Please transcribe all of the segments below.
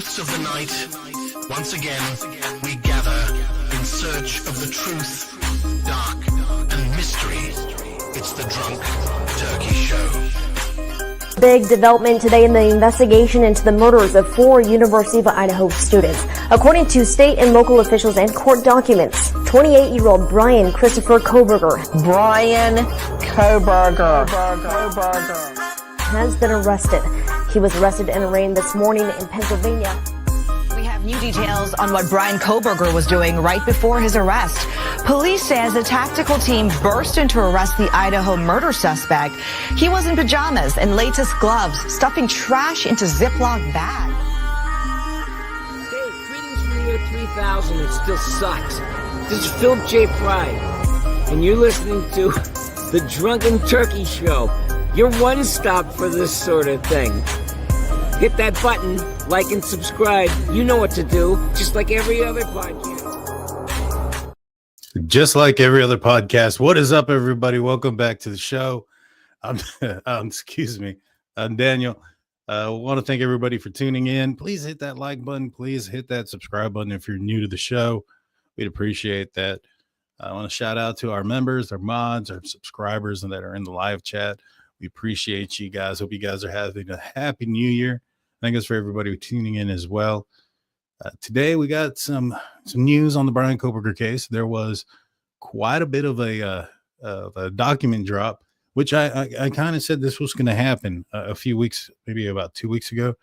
silence of the night, once again, we gather in search of the truth, dark, and mystery. It's the Drunk Turkey Show. Big development today in the investigation into the murders of 4 University of Idaho students. According to state and local officials and court documents, 28-year-old Bryan Christopher Kohberger has been arrested. He was arrested and arraigned this morning in Pennsylvania. We have new details on what Bryan Kohberger was doing right before his arrest. Police says a tactical team burst in to arrest the Idaho murder suspect. He was in pajamas and latest gloves, stuffing trash into Ziploc bags. Hey, greetings from the year 3000. It still sucks. This is Philip J. Fry, and you're listening to the Drunken Turkey Show. Your one stop for this sort of thing. Hit that button, like and subscribe. You know what to do, just like every other podcast. Just like every other podcast. What is up, everybody? Welcome back to the show. I'm Daniel. I want to thank everybody for tuning in. Please hit that like button. Please hit that subscribe button if you're new to the show. We'd appreciate that. I want to shout out to our members, our mods, our subscribers, and that are in the live chat. We appreciate you guys. Hope you guys are having a happy new year. Thank us for everybody tuning in as well. Today we got some news on the Bryan Kohberger case. There was quite a bit of a document drop, which I kind of said this was going to happen a few weeks, maybe about 2 weeks ago.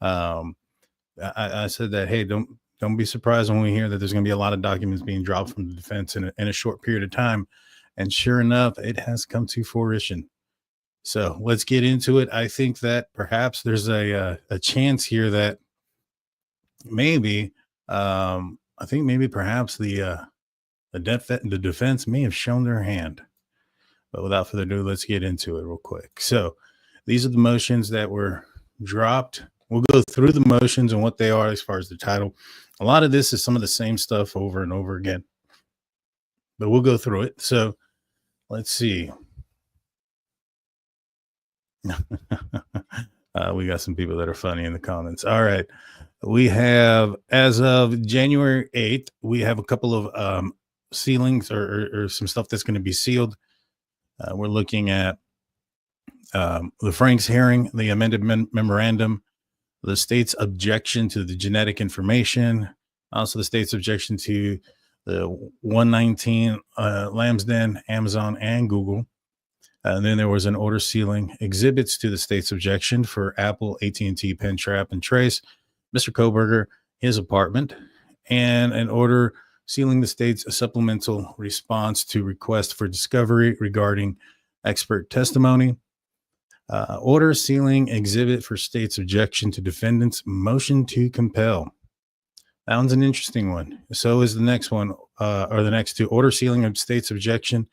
I said that, hey, don't be surprised when we hear that there's going to be a lot of documents being dropped from the defense in a short period of time. And sure enough, it has come to fruition. So let's get into it. I think that perhaps there's a chance here that maybe, perhaps the defense may have shown their hand. But without further ado, let's get into it real quick. So these are the motions that were dropped. We'll go through the motions and what they are as far as the title. A lot of this is some of the same stuff over and over again, but we'll go through it. So let's see. We got some people that are funny in the comments. All right. We have, as of January 8th, we have a couple of sealings or some stuff that's going to be sealed. We're looking at the Frank's hearing, the amended memorandum, the state's objection to the genetic information, also the state's objection to the 119 Lamb's Den, Amazon, and Google. And then there was an order sealing exhibits to the state's objection for Apple, AT&T, Pen Trap, and Trace, Mr. Coburger, his apartment, and an order sealing the state's supplemental response to request for discovery regarding expert testimony. Order sealing exhibit for state's objection to defendant's motion to compel. That one's an interesting one. So is the next one, or the next two. Order sealing of state's objection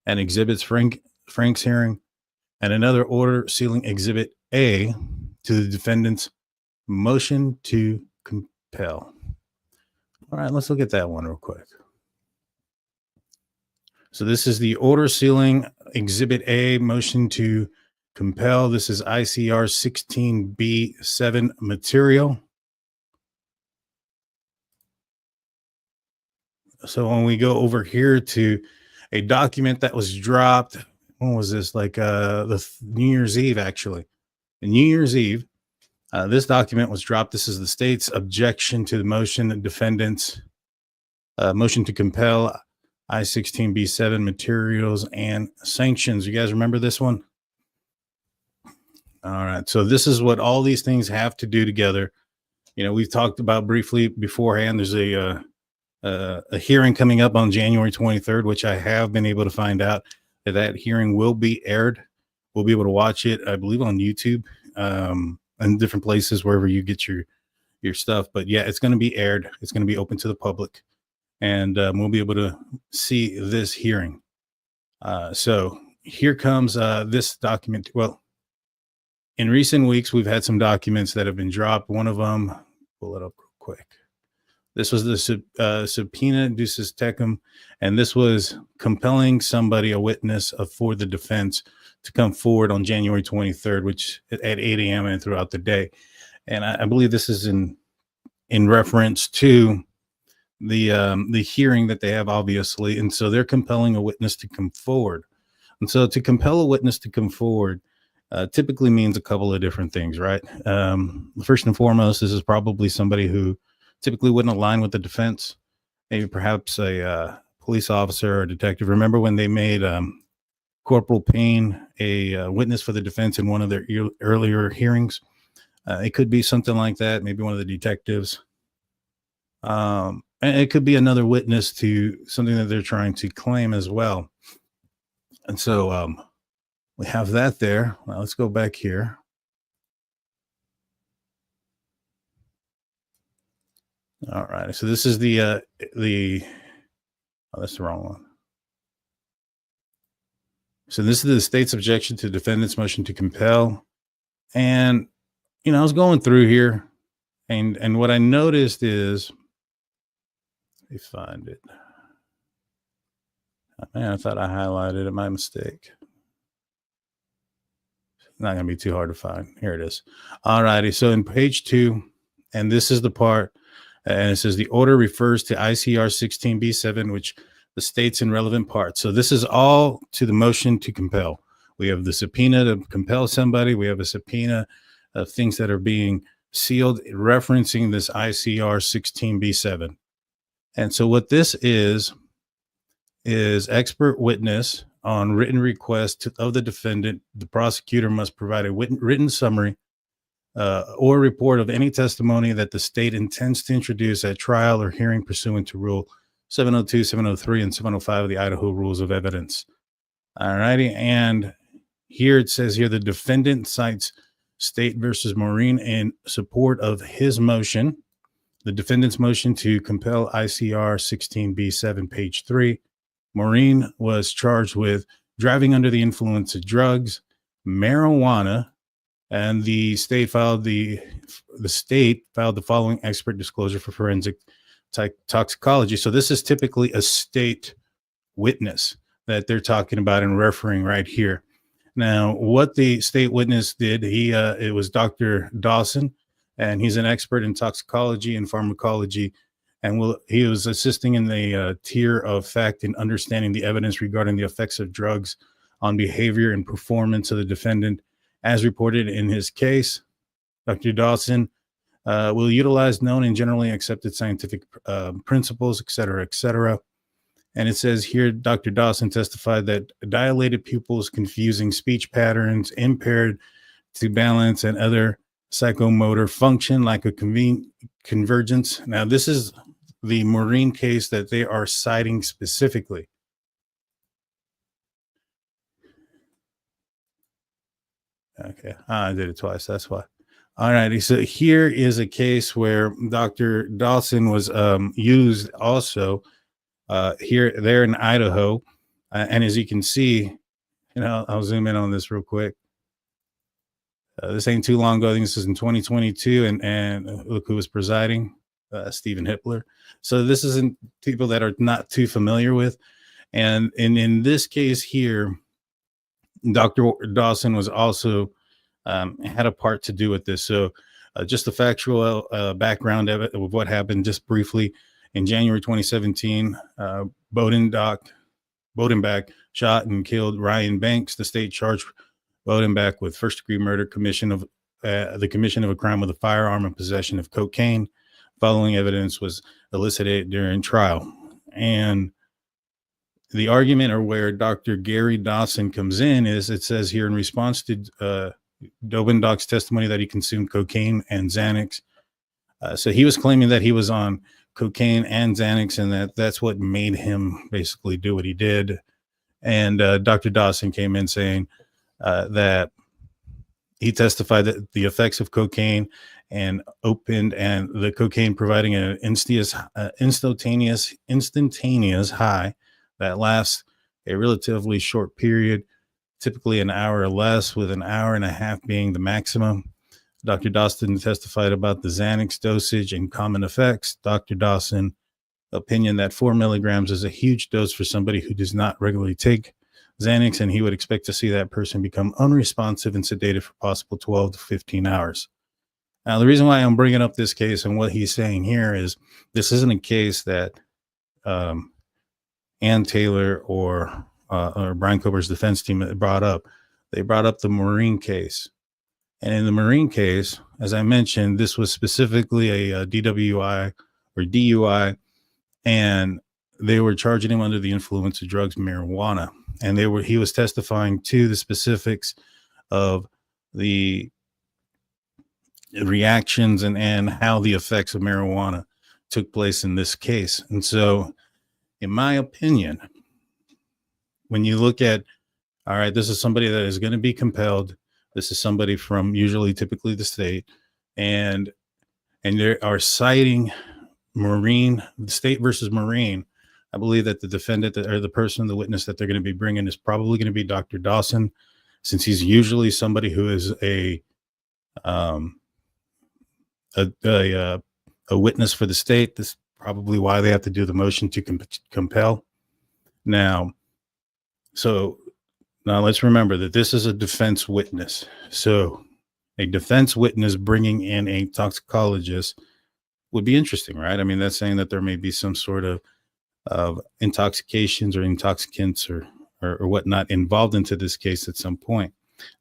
and exhibits Frank's hearing, and another order sealing exhibit A to the defendant's motion to compel. All right, let's look at that one real quick. So this is the order sealing exhibit A, motion to compel. This is ICR 16B7 material. So when we go over here to a document that was dropped, when was this? Like the New Year's Eve, actually. In New Year's Eve, this document was dropped. This is the state's objection to the motion, the defendant's motion to compel I-16B7 materials and sanctions. You guys remember this one? All right. So this is what all these things have to do together. You know, we've talked about briefly beforehand. There's a hearing coming up on January 23rd, which I have been able to find out that hearing will be aired. We'll be able to watch it, I believe, on YouTube and different places, wherever you get your stuff. But yeah, it's going to be aired. It's going to be open to the public, and we'll be able to see this hearing. So here comes this document. Well, in recent weeks, we've had some documents that have been dropped. One of them, pull it up real quick. This was the subpoena ducis tecum, and this was compelling somebody, a witness for the defense, to come forward on January 23rd, which at 8 a.m. and throughout the day. And I believe this is in in reference to the hearing that they have, obviously, and so they're compelling a witness to come forward. And so to compel a witness to come forward typically means a couple of different things, right? First and foremost, this is probably somebody who typically wouldn't align with the defense, maybe perhaps a police officer or a detective. Remember when they made Corporal Payne a witness for the defense in one of their earlier hearings? It could be something like that, maybe one of the detectives. And it could be another witness to something that they're trying to claim as well. And so we have that there. Now let's go back here. All right. So this is oh, that's the wrong one. So this is the state's objection to defendant's motion to compel. And, you know, I was going through here and what I noticed is, let me find it. Oh, man, I thought I highlighted it. My mistake. It's not going to be too hard to find. Here it is. All righty. So in page 2, and this is the part, and it says the order refers to ICR 16B7, which the state's in relevant parts. So this is all to the motion to compel. We have the subpoena to compel somebody. We have a subpoena of things that are being sealed referencing this ICR 16B7. And so what this is expert witness on written request of the defendant. The prosecutor must provide a written summary or report of any testimony that the state intends to introduce at trial or hearing pursuant to Rule 702, 703, and 705 of the Idaho Rules of Evidence. All righty. And here it says here the defendant cites State versus Morin in support of his motion. The defendant's motion to compel ICR 16B7, page 3. Morin was charged with driving under the influence of drugs, marijuana, and the state filed the following expert disclosure for forensic toxicology. So this is typically a state witness that they're talking about and referring right here. Now, what the state witness did, it was Dr. Dawson, and he's an expert in toxicology and pharmacology. And he was assisting in the tier of fact in understanding the evidence regarding the effects of drugs on behavior and performance of the defendant, as reported in his case. Dr. Dawson will utilize known and generally accepted scientific principles, et cetera, et cetera. And it says here, Dr. Dawson testified that dilated pupils, confusing speech patterns, impaired to balance, and other psychomotor function like a convergence. Now, this is the Morin case that they are citing specifically. Okay, I did it twice. That's why. All righty. So here is a case where Dr. Dawson was used also there in Idaho. And as you can see, I'll zoom in on this real quick. This ain't too long ago. I think this is in 2022. And look who was presiding, Stephen Hippler. So this isn't people that are not too familiar with. And in this case here, Dr. Dawson was also had a part to do with this. So just the factual background of it, of what happened, just briefly. In January 2017, Bodenbach shot and killed Ryan Banks. The state charged Bodenbach with first-degree murder, commission of a crime with a firearm and possession of cocaine. Following evidence was elicited during trial. And the argument, or where Dr. Gary Dawson comes in, is it says here in response to Bodenbach's testimony that he consumed cocaine and Xanax. So he was claiming that he was on cocaine and Xanax, and that's what made him basically do what he did. And Dr. Dawson came in saying that he testified that the effects of cocaine and the cocaine providing an instantaneous high that lasts a relatively short period, typically an hour or less, with an hour and a half being the maximum. Dr. Dawson testified about the Xanax dosage and common effects. Dr. Dawson opinion that 4 milligrams is a huge dose for somebody who does not regularly take Xanax, and he would expect to see that person become unresponsive and sedated for possible 12 to 15 hours. Now, the reason why I'm bringing up this case and what he's saying here is this isn't a case that Ann Taylor or Bryan Kohberger's defense team brought up. They brought up the Morin case. And in the Morin case, as I mentioned, this was specifically a DWI or DUI, and they were charging him under the influence of drugs, marijuana. And he was testifying to the specifics of the reactions and how the effects of marijuana took place in this case. And so, in my opinion, when you look at, all right, this is somebody that is going to be compelled. This is somebody from typically the state, and they are citing Morin, the state versus Morin. I believe that the defendant or the person, the witness that they're going to be bringing is probably going to be Dr. Dawson, since he's usually somebody who is a witness for the state. This is probably why they have to do the motion to compel. Now let's remember that this is a defense witness. So a defense witness bringing in a toxicologist would be interesting, right? I mean, that's saying that there may be some sort of intoxications or intoxicants or whatnot involved into this case at some point.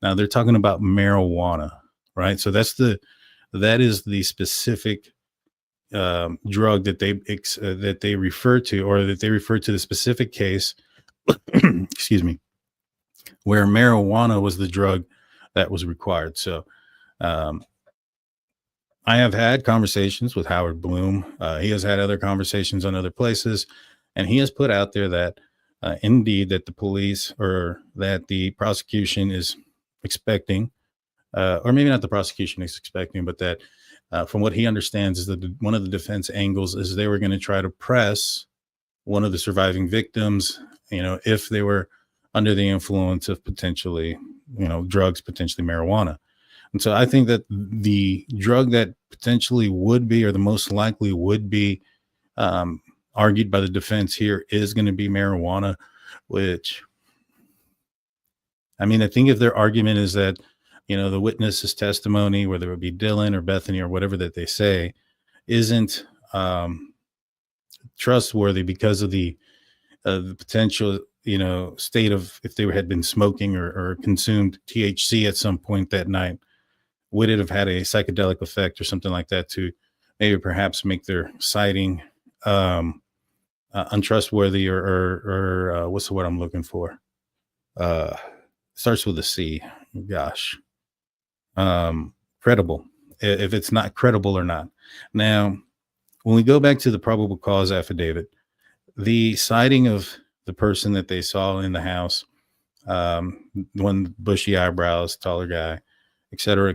Now they're talking about marijuana, right? So that is the specific drug that they refer to, or that they refer to the specific case, excuse me, where marijuana was the drug that was required. So I have had conversations with Howard Bloom. He has had other conversations on other places, and he has put out there that indeed that the police or that the prosecution is expecting, or maybe not the prosecution is expecting, but that from what he understands is that one of the defense angles is they were going to try to press one of the surviving victims, if they were under the influence of potentially, drugs, potentially marijuana. And so I think that the drug that potentially would be, or the most likely would be argued by the defense here, is going to be marijuana, which, I mean, I think if their argument is that, the witness's testimony, whether it be Dylan or Bethany or whatever that they say, isn't trustworthy because of the potential, state of if they had been smoking or consumed THC at some point that night, would it have had a psychedelic effect or something like that to maybe perhaps make their citing untrustworthy or what's the word I'm looking for? Starts with a C. Gosh. Credible, if it's not credible or not. Now, when we go back to the probable cause affidavit, the citing of the person that they saw in the house, one bushy eyebrows, taller guy, et cetera,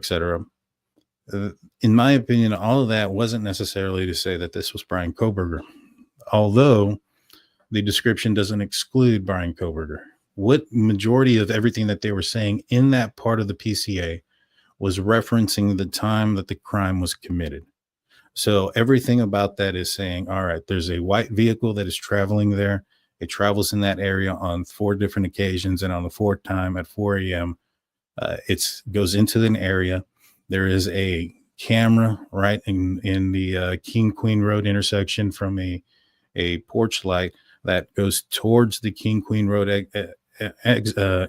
in my opinion, all of that wasn't necessarily to say that this was Bryan Kohberger, although the description doesn't exclude Bryan Kohberger. What majority of everything that they were saying in that part of the PCA was referencing the time that the crime was committed. So everything about that is saying, all right, there's a white vehicle that is traveling there. It travels in that area on 4 different occasions, and on the 4th time at 4 a.m., it goes into an area. There is a camera right in the King Queen Road intersection from a porch light that goes towards the King Queen Road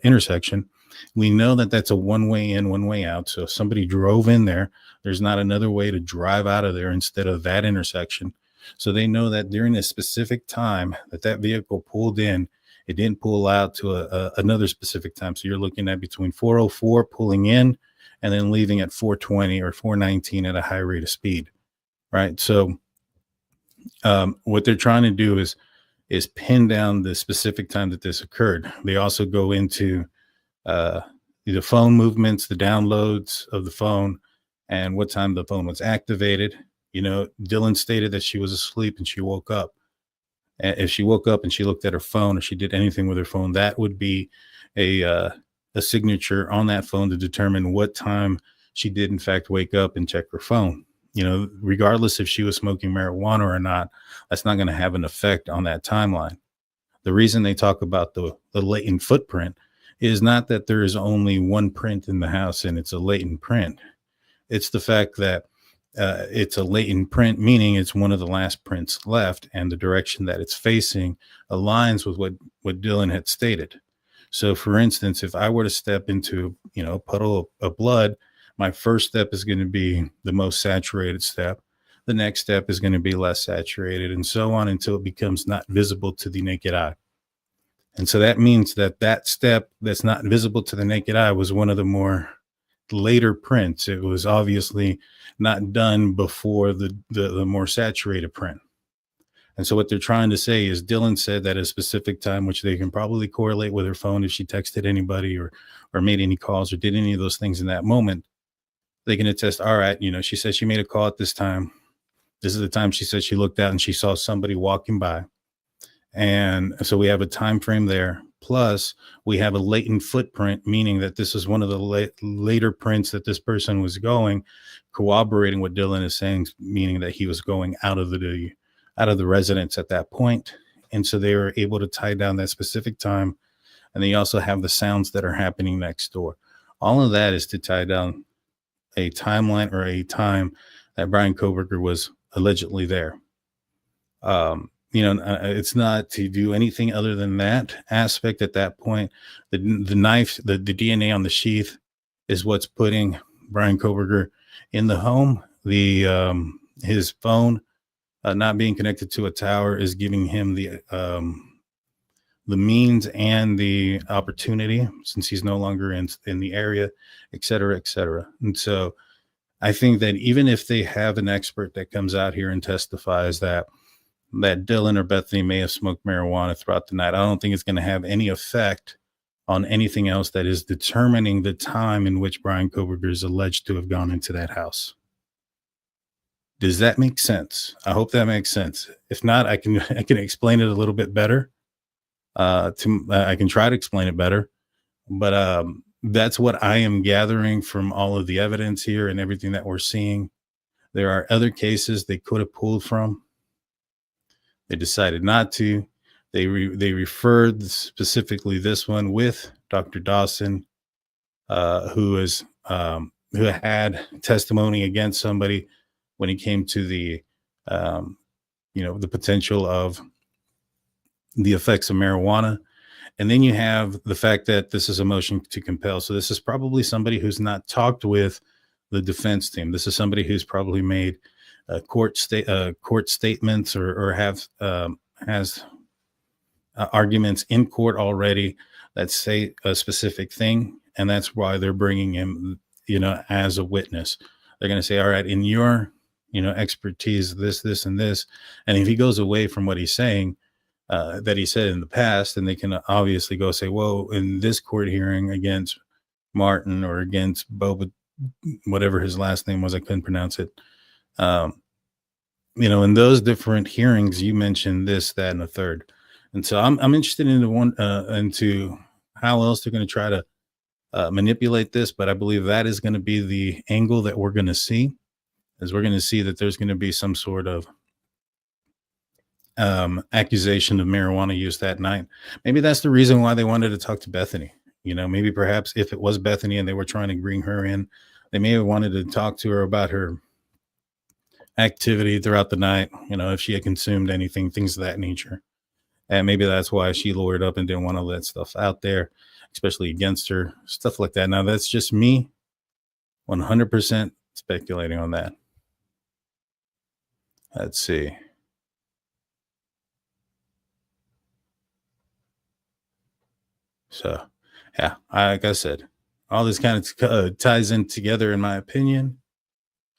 intersection. We know that that's a one-way in, one-way out. So if somebody drove in there, there's not another way to drive out of there instead of that intersection. So they know that during a specific time that vehicle pulled in, it didn't pull out to another specific time. So you're looking at between 4:04 pulling in and then leaving at 4:20 or 4:19 at a high rate of speed, right? So what they're trying to do is pin down the specific time that this occurred. They also go into the phone movements, the downloads of the phone, and what time the phone was activated. Dylan stated that she was asleep and she woke up. And if she woke up and she looked at her phone or she did anything with her phone, that would be a signature on that phone to determine what time she did in fact wake up and check her phone. Regardless if she was smoking marijuana or not, that's not going to have an effect on that timeline. The reason they talk about the latent footprint is not that there is only one print in the house and it's a latent print. It's the fact that it's a latent print, meaning it's one of the last prints left, and the direction that it's facing aligns with what Dylan had stated. So, for instance, if I were to step into, a puddle of blood, my first step is going to be the most saturated step. The next step is going to be less saturated, and so on until it becomes not visible to the naked eye. And so that means that step that's not visible to the naked eye was one of the more later prints. It was obviously not done before the more saturated print. And so what they're trying to say is Dylan said that at a specific time, which they can probably correlate with her phone if she texted anybody or made any calls or did any of those things in that moment. They can attest, all right, she said she made a call at this time. This is the time she said she looked out and she saw somebody walking by. And so we have a time frame there. Plus, we have a latent footprint, meaning that this is one of the later prints that this person was going, corroborating what Dylan is saying, meaning that he was going out of the residence at that point. And so they were able to tie down that specific time. And they also have the sounds that are happening next door. All of that is to tie down a timeline or a time that Bryan Kohberger was allegedly there. It's not to do anything other than that aspect at that point. The knife, the DNA on the sheath is what's putting Bryan Kohberger in the home. His phone not being connected to a tower is giving him the means and the opportunity, since he's no longer in the area, et cetera, et cetera. And so I think that even if they have an expert that comes out here and testifies that Dylan or Bethany may have smoked marijuana throughout the night, I don't think it's going to have any effect on anything else that is determining the time in which Bryan Kohberger is alleged to have gone into that house. Does that make sense? I hope that makes sense. If not, I can explain it a little bit better. I can try to explain it better, but that's what I am gathering from all of the evidence here and everything that we're seeing. There are other cases they could have pulled from. They decided not to. They referred specifically this one with Dr. Dawson, who had testimony against somebody when it came to the potential of the effects of marijuana. And then you have the fact that this is a motion to compel. So this is probably somebody who's not talked with the defense team. This is somebody who's probably made court statements or has arguments in court already that say a specific thing. And that's why they're bringing him, as a witness. They're going to say, all right, in your, expertise, this, and this. And if he goes away from what he's saying, that he said in the past, and they can obviously go say, well, in this court hearing against Martin or against Boba, whatever his last name was, I couldn't pronounce it. In those different hearings, you mentioned this, that, and a third. And so I'm interested into how else they're going to try to manipulate this. But I believe that is going to be the angle that we're going to see, is we're going to see that there's going to be some sort of accusation of marijuana use that night. Maybe that's the reason why they wanted to talk to Bethany. Maybe perhaps if it was Bethany and they were trying to bring her in, they may have wanted to talk to her about her activity throughout the night, if she had consumed anything, things of that nature. And maybe that's why she lawyered up and didn't want to let stuff out there, especially against her, stuff like that. Now, that's just me 100% speculating on that. Let's see. So, yeah, like I said, all this kind of ties in together, in my opinion.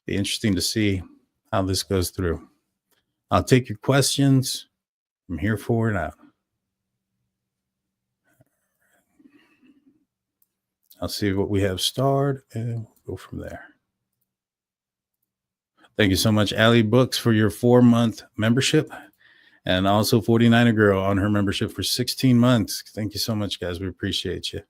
Be interesting to see how this goes through. I'll take your questions. I'm here for it out. I'll see what we have starred and we'll go from there. Thank you so much, Allie Books, for your 4-month membership, and also 49er Girl on her membership for 16 months. Thank you so much, guys. We appreciate you.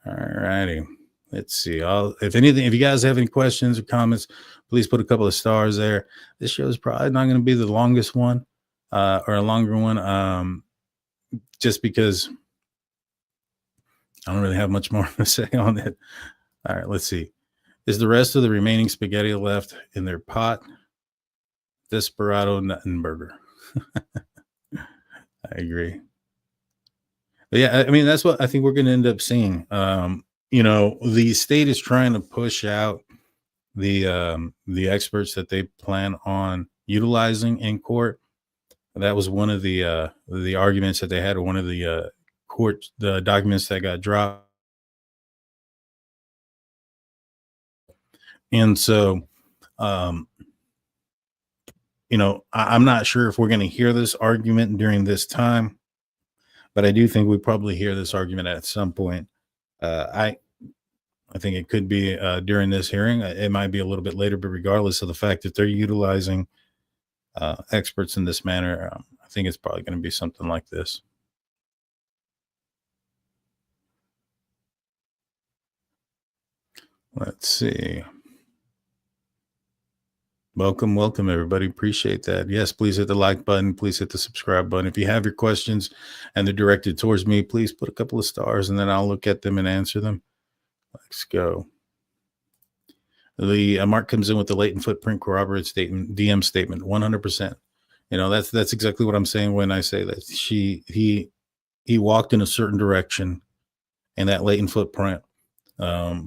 All righty. Let's see. If you guys have any questions or comments, please put a couple of stars there. This show is probably not going to be the longest one or a longer one, just because I don't really have much more to say on it. All right, let's see. Is the rest of the remaining spaghetti left in their pot? Desperado Nuttenberger. I agree. But yeah, I mean, that's what I think we're going to end up seeing. The state is trying to push out the experts that they plan on utilizing in court. That was one of the arguments that they had, or one of the the documents that got dropped. And so, I'm not sure if we're going to hear this argument during this time, but I do think we probably hear this argument at some point. I think it could be during this hearing. It might be a little bit later, but regardless of the fact that they're utilizing experts in this manner, I think it's probably going to be something like this. Let's see. Welcome, everybody. Appreciate that. Yes, please hit the like button. Please hit the subscribe button. If you have your questions and they're directed towards me, please put a couple of stars and then I'll look at them and answer them. Let's go. The Mark comes in with the latent footprint corroborated statement, DM statement, 100%. That's exactly what I'm saying when I say that he walked in a certain direction, and that latent footprint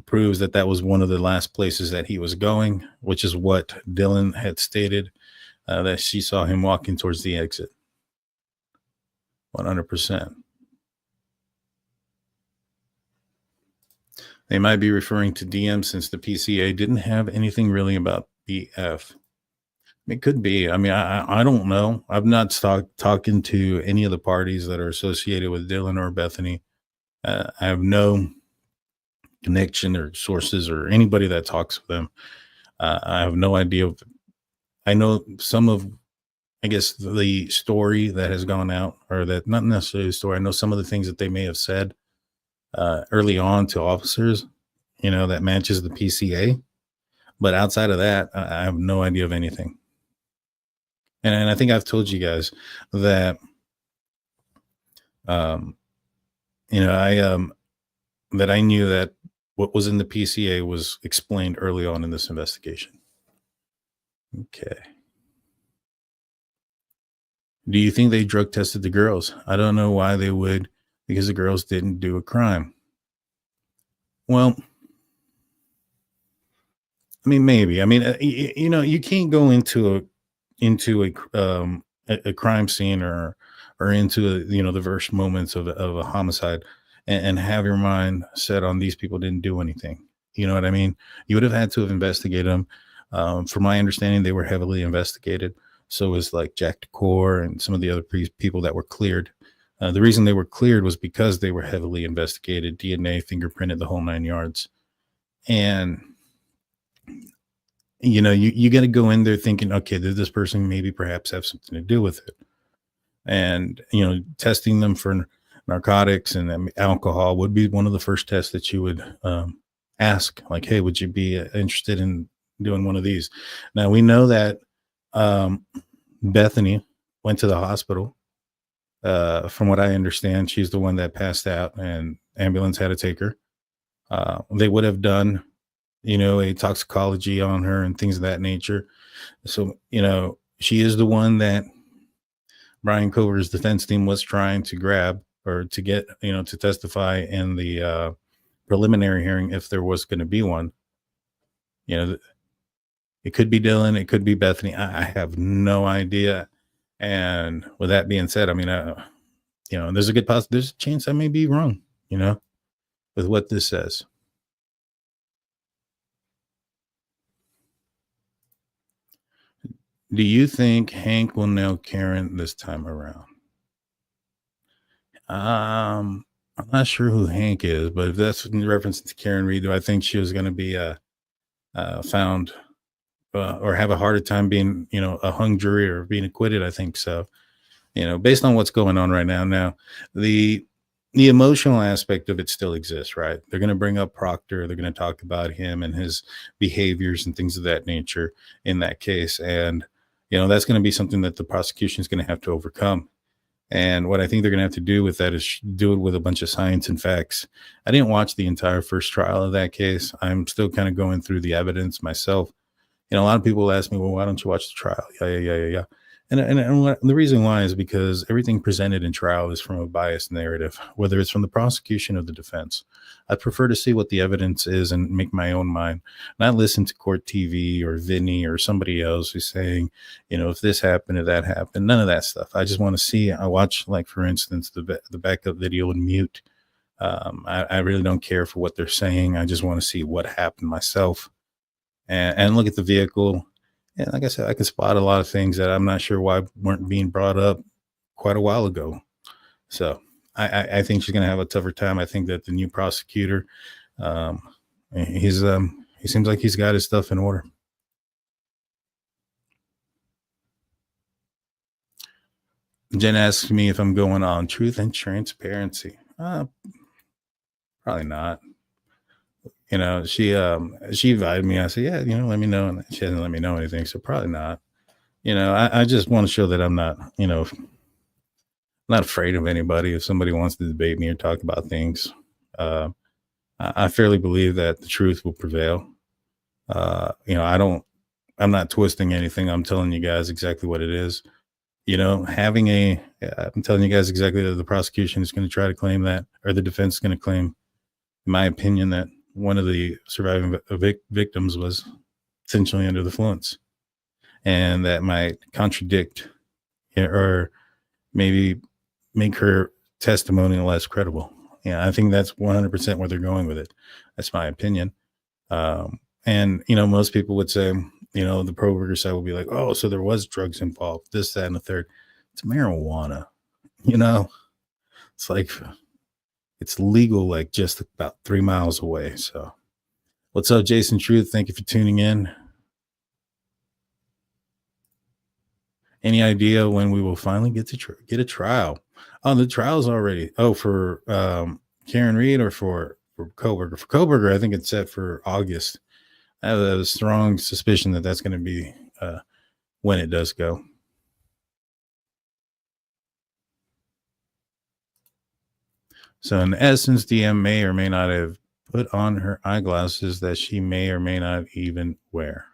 proves that was one of the last places that he was going, which is what Dylan had stated, that she saw him walking towards the exit. 100%. They might be referring to DM since the PCA didn't have anything really about BF. It could be. I mean, I don't know. I've not talking to any of the parties that are associated with Dylan or Bethany. I have no connection or sources or anybody that talks with them. I have no idea. I know some of, I guess, the story that has gone out, or that not necessarily the story. I know some of the things that they may have said early on to officers, that matches the PCA. But outside of that, I have no idea of anything. And I think I've told you guys that, that I knew that what was in the PCA was explained early on in this investigation. Okay. Do you think they drug tested the girls? I don't know why they would, because the girls didn't do a crime. Well, I mean, maybe. I mean, you can't go into a crime scene or into the first moments of a homicide and have your mind set on these people didn't do anything. You know what I mean? You would have had to have investigated them. From my understanding, they were heavily investigated. So was like Jack DeCore and some of the other people that were cleared. The reason they were cleared was because they were heavily investigated, DNA, fingerprinted, the whole 9 yards. And, you got to go in there thinking, okay, did this person maybe perhaps have something to do with it? And, testing them for narcotics and alcohol would be one of the first tests that you would ask, like, hey, would you be interested in doing one of these? Now, we know that Bethany went to the hospital. From what I understand, she's the one that passed out and ambulance had to take her. They would have done, a toxicology on her and things of that nature. So, she is the one that Bryan Kohberger's defense team was trying to grab or to get, to testify in the preliminary hearing if there was going to be one. It could be Dylan, it could be Bethany. I have no idea. And with that being said, I mean, there's a chance I may be wrong, with what this says. Do you think Hank will nail Karen this time around? I'm not sure who Hank is, but if that's in reference to Karen Reed, do I think she was going to be found or have a harder time being, a hung jury or being acquitted? I think so. Based on what's going on right now. Now, the emotional aspect of it still exists, right? They're going to bring up Proctor. They're going to talk about him and his behaviors and things of that nature in that case. And, that's going to be something that the prosecution is going to have to overcome. And what I think they're going to have to do with that is do it with a bunch of science and facts. I didn't watch the entire first trial of that case. I'm still kind of going through the evidence myself. A lot of people ask me, well, why don't you watch the trial? Yeah. And the reason why is because everything presented in trial is from a biased narrative, whether it's from the prosecution or the defense. I prefer to see what the evidence is and make my own mind, not listen to court TV or Vinny or somebody else who's saying, if this happened or that happened, none of that stuff. I just want to see. I watch, like, for instance, the backup video in mute. I really don't care for what they're saying. I just want to see what happened myself and look at the vehicle. And like I said, I can spot a lot of things that I'm not sure why weren't being brought up quite a while ago. So I think she's going to have a tougher time. I think that the new prosecutor, he seems like he's got his stuff in order. Jen asks me if I'm going on truth and transparency. Probably not. She invited me. I said, yeah, let me know. And she hasn't let me know anything. So probably not. I just want to show that I'm not, not afraid of anybody. If somebody wants to debate me or talk about things, I fairly believe that the truth will prevail. I'm not twisting anything. I'm telling you guys exactly what it is. I'm telling you guys exactly that the prosecution is going to try to claim that, or the defense is going to claim, in my opinion, that one of the surviving victims was essentially under the influence, and that might contradict or maybe make her testimony less credible. I think that's 100% where they're going with it. That's my opinion. And most people would say, the pro-Coburger side will be like, oh, so there was drugs involved, this, that, and the third. It's marijuana. It's like, it's legal, like just about 3 miles away. So what's up, Jason Truth? Thank you for tuning in. Any idea when we will finally get to get a trial? Oh, the trial's already. Oh, for Karen Reed or for Coburger? For Coburger, I think it's set for August. I have a strong suspicion that that's going to be when it does go. So in essence, DM may or may not have put on her eyeglasses that she may or may not even wear.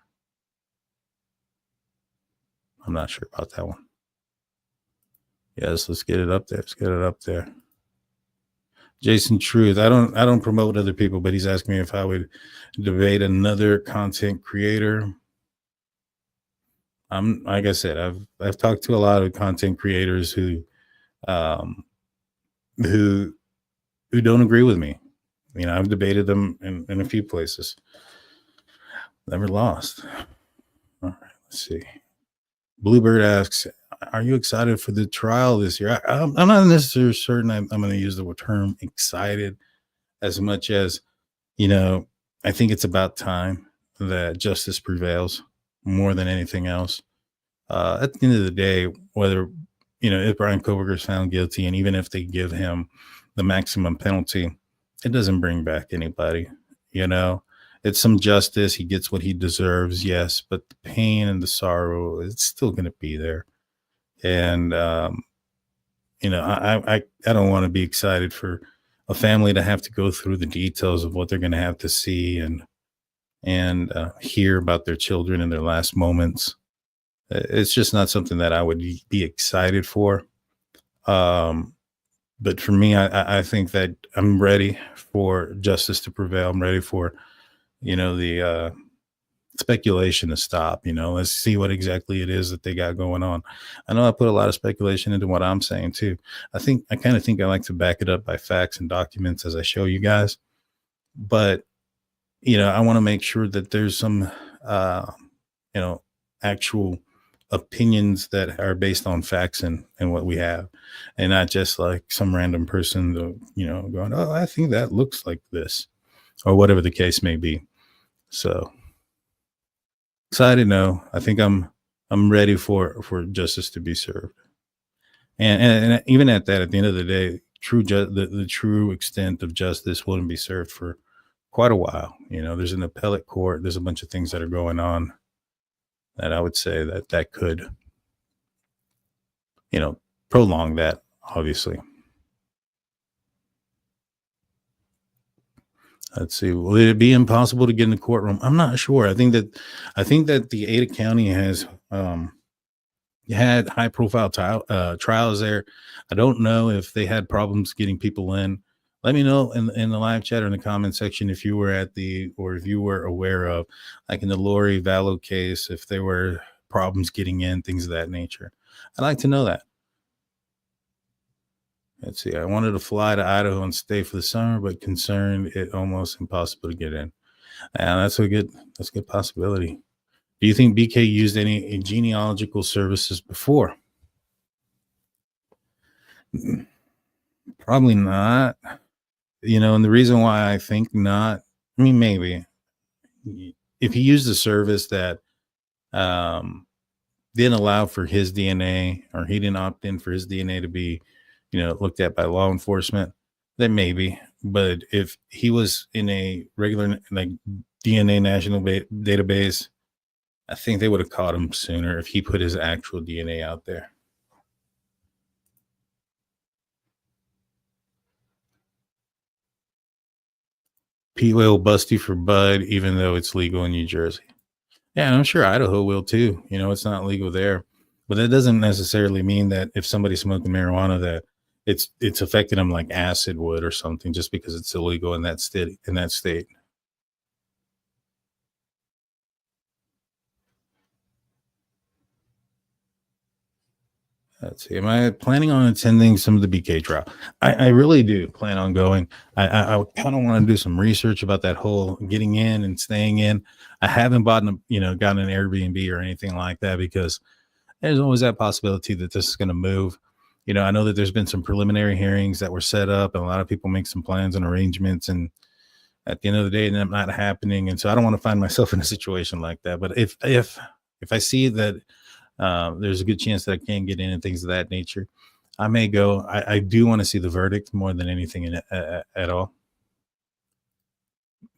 I'm not sure about that one. Yes, let's get it up there. Let's get it up there. Jason Truth. I don't promote other people, but he's asking me if I would debate another content creator. Like I said, I've talked to a lot of content creators who don't agree with me. I've debated them in a few places. Never lost. All right, let's see. Bluebird asks, are you excited for the trial this year? I'm not necessarily certain I'm going to use the term excited as much as, I think it's about time that justice prevails more than anything else. At the end of the day, whether, if Bryan Kohberger is found guilty, and even if they give him the maximum penalty, it doesn't bring back anybody. It's some justice. He gets what he deserves, yes, but the pain and the sorrow, it's still going to be there. And, I don't want to be excited for a family to have to go through the details of what they're going to have to see and hear about their children in their last moments. It's just not something that I would be excited for. But for me, I think that I'm ready for justice to prevail. I'm ready for, the speculation to stop. Let's see what exactly it is that they got going on. I know I put a lot of speculation into what I'm saying too. I kind of think I like to back it up by facts and documents as I show you guys. But, I want to make sure that there's some, actual opinions that are based on facts and what we have, and not just like some random person, going, oh, I think that looks like this, or whatever the case may be. So excited. No, I think I'm ready for justice to be served. And even at that, at the end of the day, the true extent of justice wouldn't be served for quite a while. There's an appellate court. There's a bunch of things that are going on that I would say that could, prolong that obviously. Let's see. Will it be impossible to get in the courtroom? I'm not sure. I think that the Ada County has had high profile trials there. I don't know if they had problems getting people in. Let me know in the live chat or in the comment section if you were at if you were aware of, like in the Lori Vallow case, if there were problems getting in, things of that nature. I'd like to know that. Let's see. I wanted to fly to Idaho and stay for the summer, but concerned it almost impossible to get in. And that's a good possibility. Do you think BK used any genealogical services before? Probably not. And the reason why I think not, I mean, maybe if he used a service that didn't allow for his DNA, or he didn't opt in for his DNA to be, looked at by law enforcement, then maybe. But if he was in a regular like DNA national database, I think they would have caught him sooner if he put his actual DNA out there. Pete will bust you for bud, even though it's legal in New Jersey. Yeah, and I'm sure Idaho will too. It's not legal there, but that doesn't necessarily mean that if somebody's smoking marijuana that it's affecting them like acid would or something, just because it's illegal in that state. Let's see. Am I planning on attending some of the BK trial? I really do plan on going. I kind of want to do some research about that whole getting in and staying in. I haven't gotten an Airbnb or anything like that, because there's always that possibility that this is going to move. I know that there's been some preliminary hearings that were set up, and a lot of people make some plans and arrangements, and at the end of the day, it's not happening. And so I don't want to find myself in a situation like that. But if I see that there's a good chance that I can get in and things of that nature, I may go. I do want to see the verdict more than anything at all.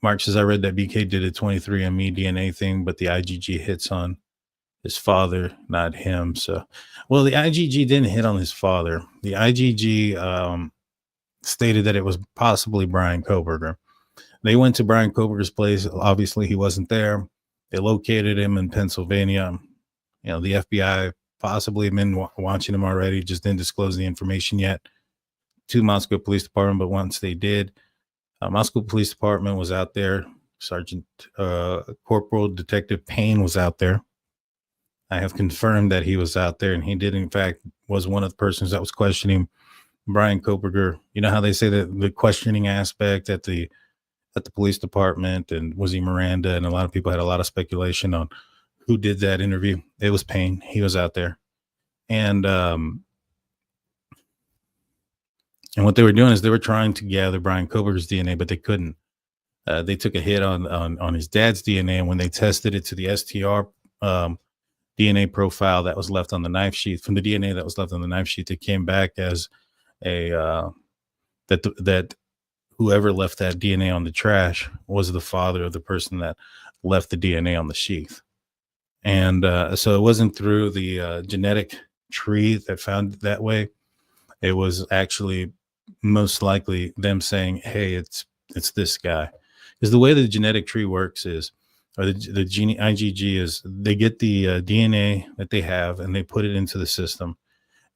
Mark says, I read that BK did a 23andMe DNA thing, but the IGG hits on his father, not him. So, well, the IGG didn't hit on his father. The IGG stated that it was possibly Bryan Kohberger. They went to Bryan Kohberger's place. Obviously, he wasn't there. They located him in Pennsylvania. The FBI possibly have been watching him already, just didn't disclose the information yet to Moscow Police Department. But once they did, Moscow Police Department was out there. Sergeant Corporal Detective Payne was out there. I have confirmed that he was out there, and he did, in fact, was one of the persons that was questioning Bryan Kohberger. You know how they say that the questioning aspect at the police department, and was he Miranda? And a lot of people had a lot of speculation on who did that interview. It was Payne. He was out there. And what they were doing is they were trying to gather Bryan Kohberger's DNA, but they couldn't. They took a hit on his dad's DNA, and when they tested it to the STR DNA profile that was left on the knife sheath, from the DNA that was left on the knife sheath, it came back as that whoever left that DNA on the trash was the father of the person that left the DNA on the sheath. And so it wasn't through the genetic tree that found it that way. It was actually most likely them saying, hey, it's this guy. Because the way the genetic tree works is, or the IGG is, they get the DNA that they have and they put it into the system,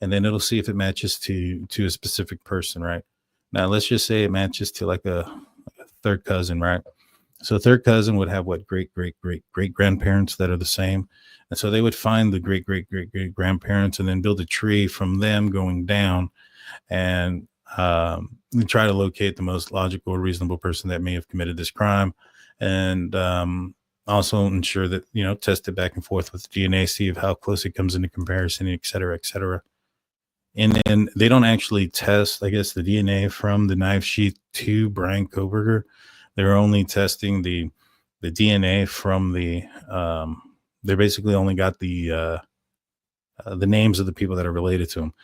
and then it'll see if it matches to a specific person, right? Now, let's just say it matches to like a third cousin, right? So a third cousin would have what, great grandparents that are the same. And so they would find the great grandparents and then build a tree from them going down, and try to locate the most logical or reasonable person that may have committed this crime. And also ensure that, test it back and forth with DNA, see how close it comes into comparison, et cetera, et cetera. And then they don't actually test, I guess, the DNA from the knife sheath to Bryan Kohberger. They're only testing the DNA from the, they basically only got the names of the people that are related to him.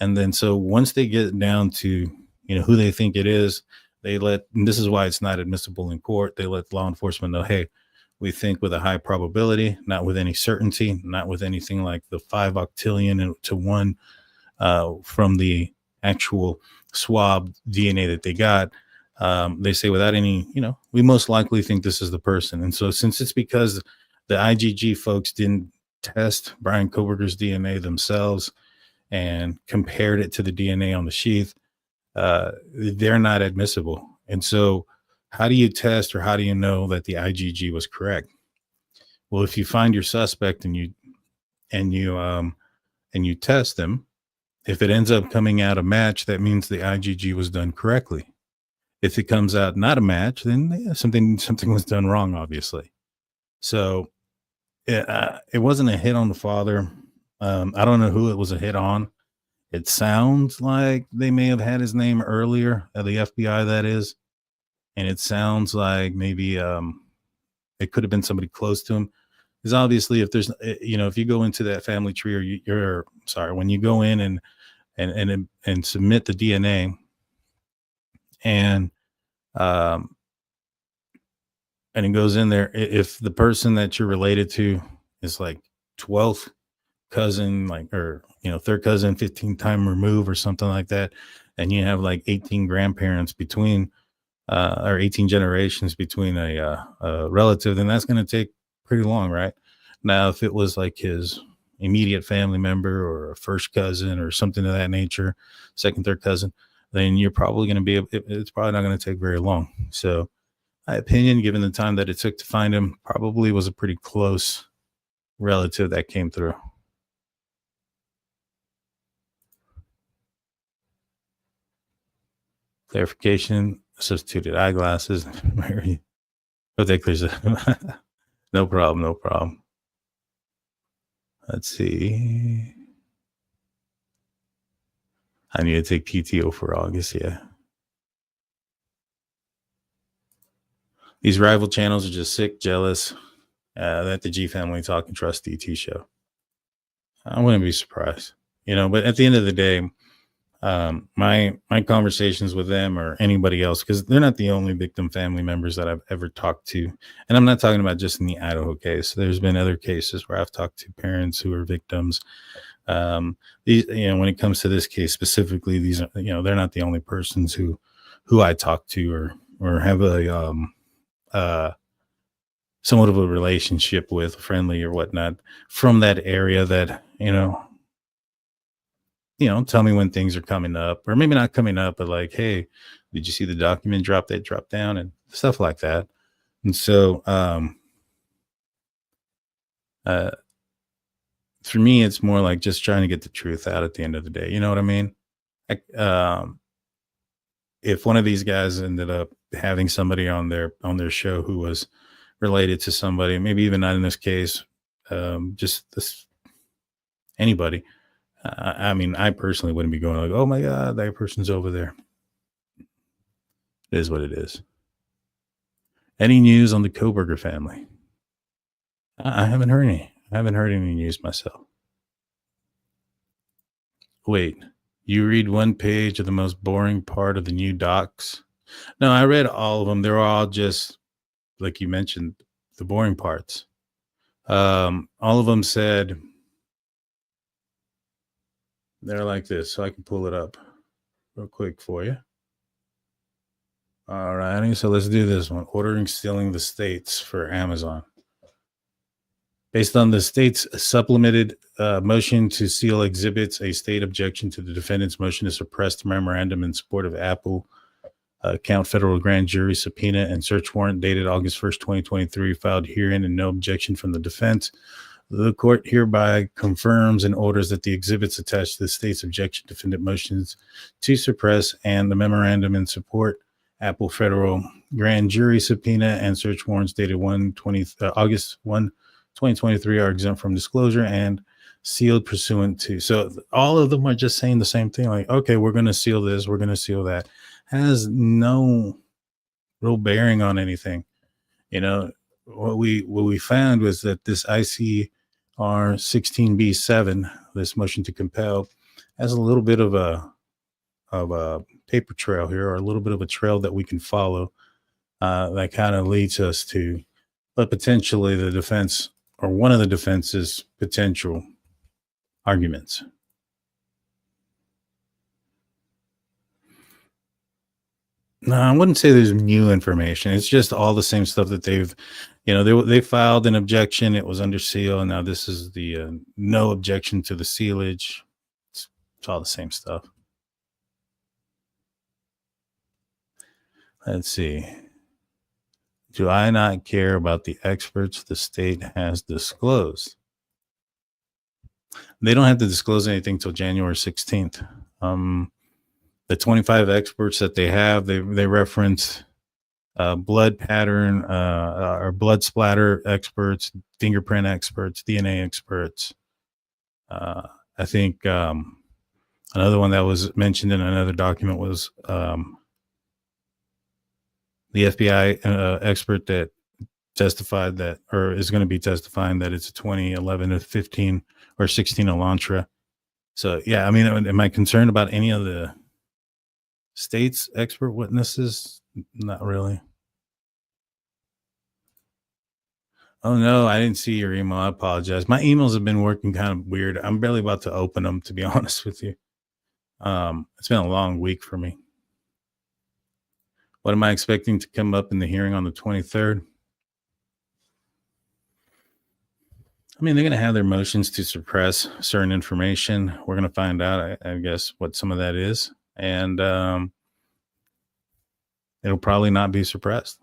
And then, so once they get down to, who they think it is, and this is why it's not admissible in court, they let law enforcement know, hey, we think with a high probability, not with any certainty, not with anything like the 5 octillion to 1 from the actual swab DNA that they got, they say without any, we most likely think this is the person. And so since it's because the IGG folks didn't test Bryan Kohberger's DNA themselves and compared it to the DNA on the sheath, they're not admissible. And so how do you test, or how do you know that the IGG was correct? Well, if you find your suspect and you test them, if it ends up coming out a match, that means the IGG was done correctly. If it comes out not a match, then something was done wrong, obviously. So it wasn't a hit on the father. I don't know who it was a hit on. It sounds like they may have had his name earlier, the FBI, that is. And it sounds like maybe it could have been somebody close to him. Because obviously, if there's, if you go into that family tree, when you go in and submit the DNA, and it goes in there, if the person that you're related to is like 12th cousin, third cousin, 15th time remove or something like that, and you have like 18 grandparents between, or 18 generations between a relative, then that's going to take pretty long, right? Now, if it was like his immediate family member or a first cousin or something of that nature, second, third cousin, then you're probably going to be, it's probably not going to take very long. So my opinion, given the time that it took to find him, probably was a pretty close relative that came through. Clarification, substituted eyeglasses. Mary. Oh, that clears it. No problem. Let's see. I need to take PTO for August, yeah. These rival channels are just sick, jealous that the G Family Talk and Trust DT show. I wouldn't be surprised, but at the end of the day, my conversations with them or anybody else, because they're not the only victim family members that I've ever talked to. And I'm not talking about just in the Idaho case. There's been other cases where I've talked to parents who are victims. These, when it comes to this case specifically, these are, they're not the only persons who I talk to or have a somewhat of a relationship with, friendly or whatnot, from that area that, tell me when things are coming up, or maybe not coming up, but like, hey, did you see the document drop down and stuff like that. And so, for me, it's more like just trying to get the truth out at the end of the day. You know what I mean? If one of these guys ended up having somebody on their show who was related to somebody, maybe even not in this case, anybody, I personally wouldn't be going like, oh my God, that person's over there. It is what it is. Any news on the Coburger family? I haven't heard any. I haven't heard any news myself. Wait, you read one page of the most boring part of the new docs? No, I read all of them. They're all just, like you mentioned, the boring parts. All of them said, they're like this, so I can pull it up real quick for you. All righty, so let's do this one. Ordering sealing the states for Amazon. Based on the state's supplemented motion to seal exhibits, a state objection to the defendant's motion to suppress the memorandum in support of Apple count federal grand jury subpoena and search warrant dated August 1st, 2023, filed herein and no objection from the defense. The court hereby confirms and orders that the exhibits attached to the state's objection to defendant motions to suppress and the memorandum in support Apple federal grand jury subpoena and search warrants dated August 1, 2023 are exempt from disclosure and sealed pursuant to. So all of them are just saying the same thing. Like, okay, we're going to seal this. We're going to seal that. Has no real bearing on anything. What we found was that this ICR 16B7, this motion to compel, has a little bit of a paper trail here, or a little bit of a trail that we can follow that kind of leads us to, but potentially the defense or one of the defense's potential arguments. No, I wouldn't say there's new information. It's just all the same stuff that they've, they filed an objection. It was under seal. And now this is the no objection to the sealage. It's all the same stuff. Let's see. Do I not care about the experts the state has disclosed? They don't have to disclose anything till January 16th. The 25 experts that they have, they reference blood pattern or blood splatter experts, fingerprint experts, DNA experts. I think another one that was mentioned in another document was the FBI expert that testified that, or is going to be testifying that it's a 2011 to 15 or 16 Elantra. So, yeah, I mean, am I concerned about any of the state's expert witnesses? Not really. Oh, no, I didn't see your email. I apologize. My emails have been working kind of weird. I'm barely about to open them, to be honest with you. It's been a long week for me. What am I expecting to come up in the hearing on the 23rd? I mean, they're going to have their motions to suppress certain information. We're going to find out, I guess, what some of that is. And it'll probably not be suppressed.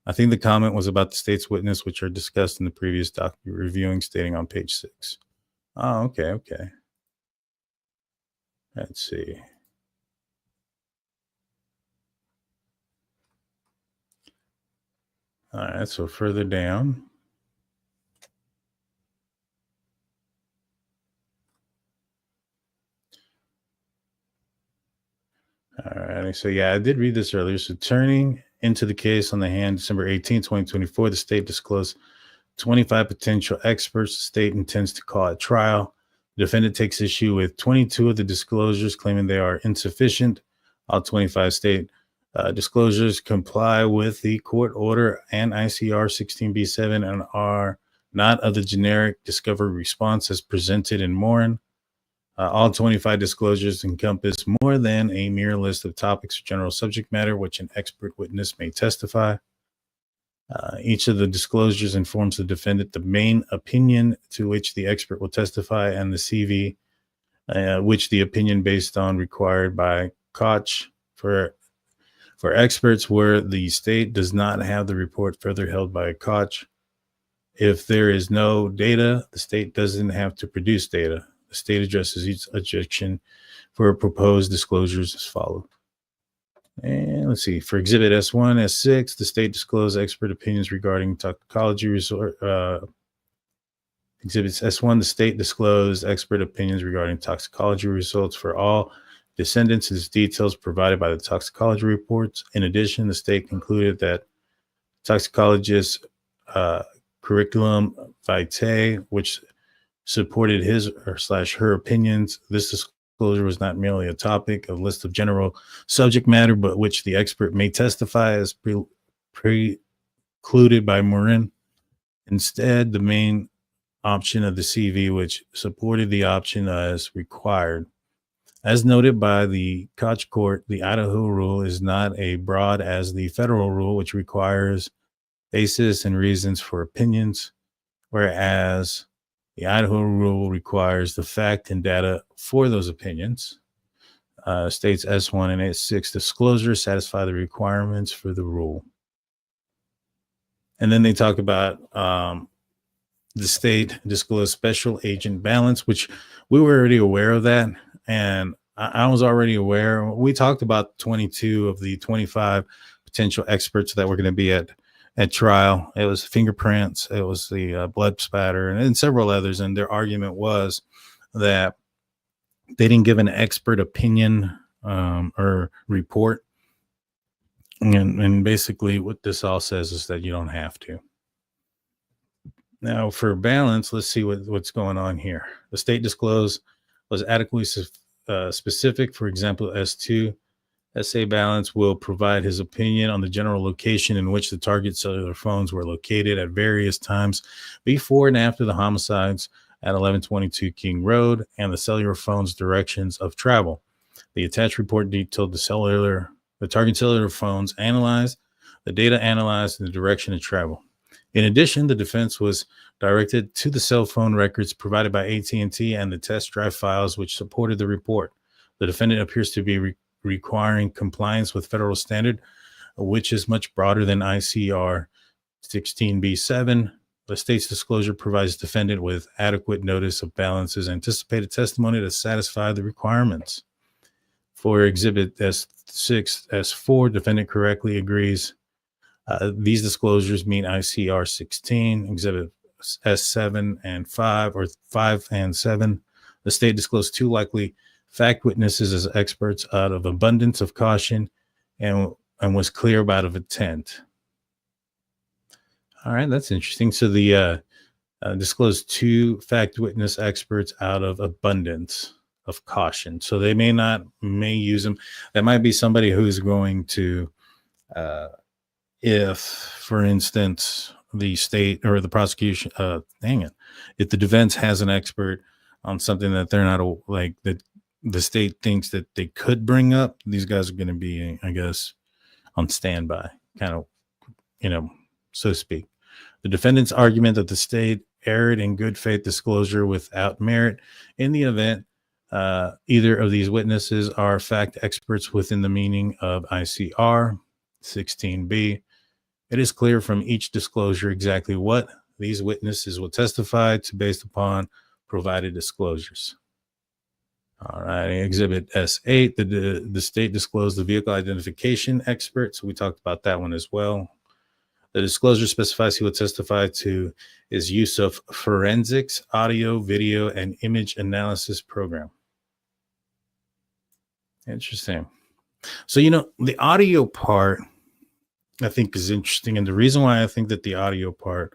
I think the comment was about the state's witness, which are discussed in the previous document reviewing, stating on page 6. Oh, okay. Let's see. All right, so further down. All right, so yeah, I did read this earlier. So turning into the case on the hand, December 18, 2024, the state disclosed 25 potential experts the state intends to call at trial. The defendant takes issue with 22 of the disclosures, claiming they are insufficient. All 25 state disclosures comply with the court order and ICR 16b7 and are not of the generic discovery response as presented in Morin. All 25 disclosures encompass more than a mere list of topics or general subject matter which an expert witness may testify. Each of the disclosures informs the defendant the main opinion to which the expert will testify and the CV, which the opinion based on required by Koch for experts where the state does not have the report further held by Koch. If there is no data, the state doesn't have to produce data. The state addresses each objection for proposed disclosures as follows. And let's see, for Exhibit S1, S6, the state disclosed expert opinions regarding toxicology resort. Exhibits S1, the state disclosed expert opinions regarding toxicology results for all descendants as details provided by the toxicology reports. In addition, the state concluded that toxicologist curriculum vitae, which supported his or / her opinions. This disclosure was not merely a topic, a list of general subject matter, but which the expert may testify as precluded by Morin. Instead, the main option of the CV, which supported the option as required. As noted by the Koch court, the Idaho rule is not as broad as the federal rule, which requires basis and reasons for opinions, whereas the Idaho rule requires the fact and data for those opinions. States S1 and S6 disclosures satisfy the requirements for the rule. And then they talk about the state disclosed special agent balance, which we were already aware of that. And I was already aware. We talked about 22 of the 25 potential experts that were going to be at trial. It was fingerprints, it was the blood spatter, and several others. And their argument was that they didn't give an expert opinion or report. And basically what this all says is that you don't have to. Now for balance, let's see what's going on here. The state disclosed was adequately specific. For example, S2, SA Balance will provide his opinion on the general location in which the target cellular phones were located at various times before and after the homicides at 1122 King Road and the cellular phones' directions of travel. The attached report detailed the cellular the target cellular phones analyzed, the data analyzed, and the direction of travel. In addition, the defense was directed to the cell phone records provided by AT&T and the test drive files which supported the report. The defendant appears to be requiring compliance with federal standard, which is much broader than ICR 16b7. The state's disclosure provides defendant with adequate notice of balances anticipated testimony to satisfy the requirements. For Exhibit S6, S4, defendant correctly agrees. These disclosures meet ICR 16, Exhibit S7 and 5, or 5 and 7. The state disclosed 2 likely fact witnesses as experts out of abundance of caution and was clear about of intent. All right, that's interesting. So the disclosed 2 fact witness experts out of abundance of caution. So they may use them. That might be somebody who's going to, if, for instance, the state or the prosecution, if the defense has an expert on something that they're not like that the state thinks that they could bring up, these guys are going to be, I guess, on standby, kind of, so to speak. The defendant's argument that the state erred in good faith disclosure without merit in the event either of these witnesses are fact experts within the meaning of ICR 16b. It is clear from each disclosure exactly what these witnesses will testify to based upon provided disclosures. All right, Exhibit S8, the state disclosed the vehicle identification expert. So we talked about that one as well. The disclosure specifies he will testify to his use of forensics, audio, video, and image analysis program. Interesting. So, the audio part, I think, is interesting. And the reason why I think that the audio part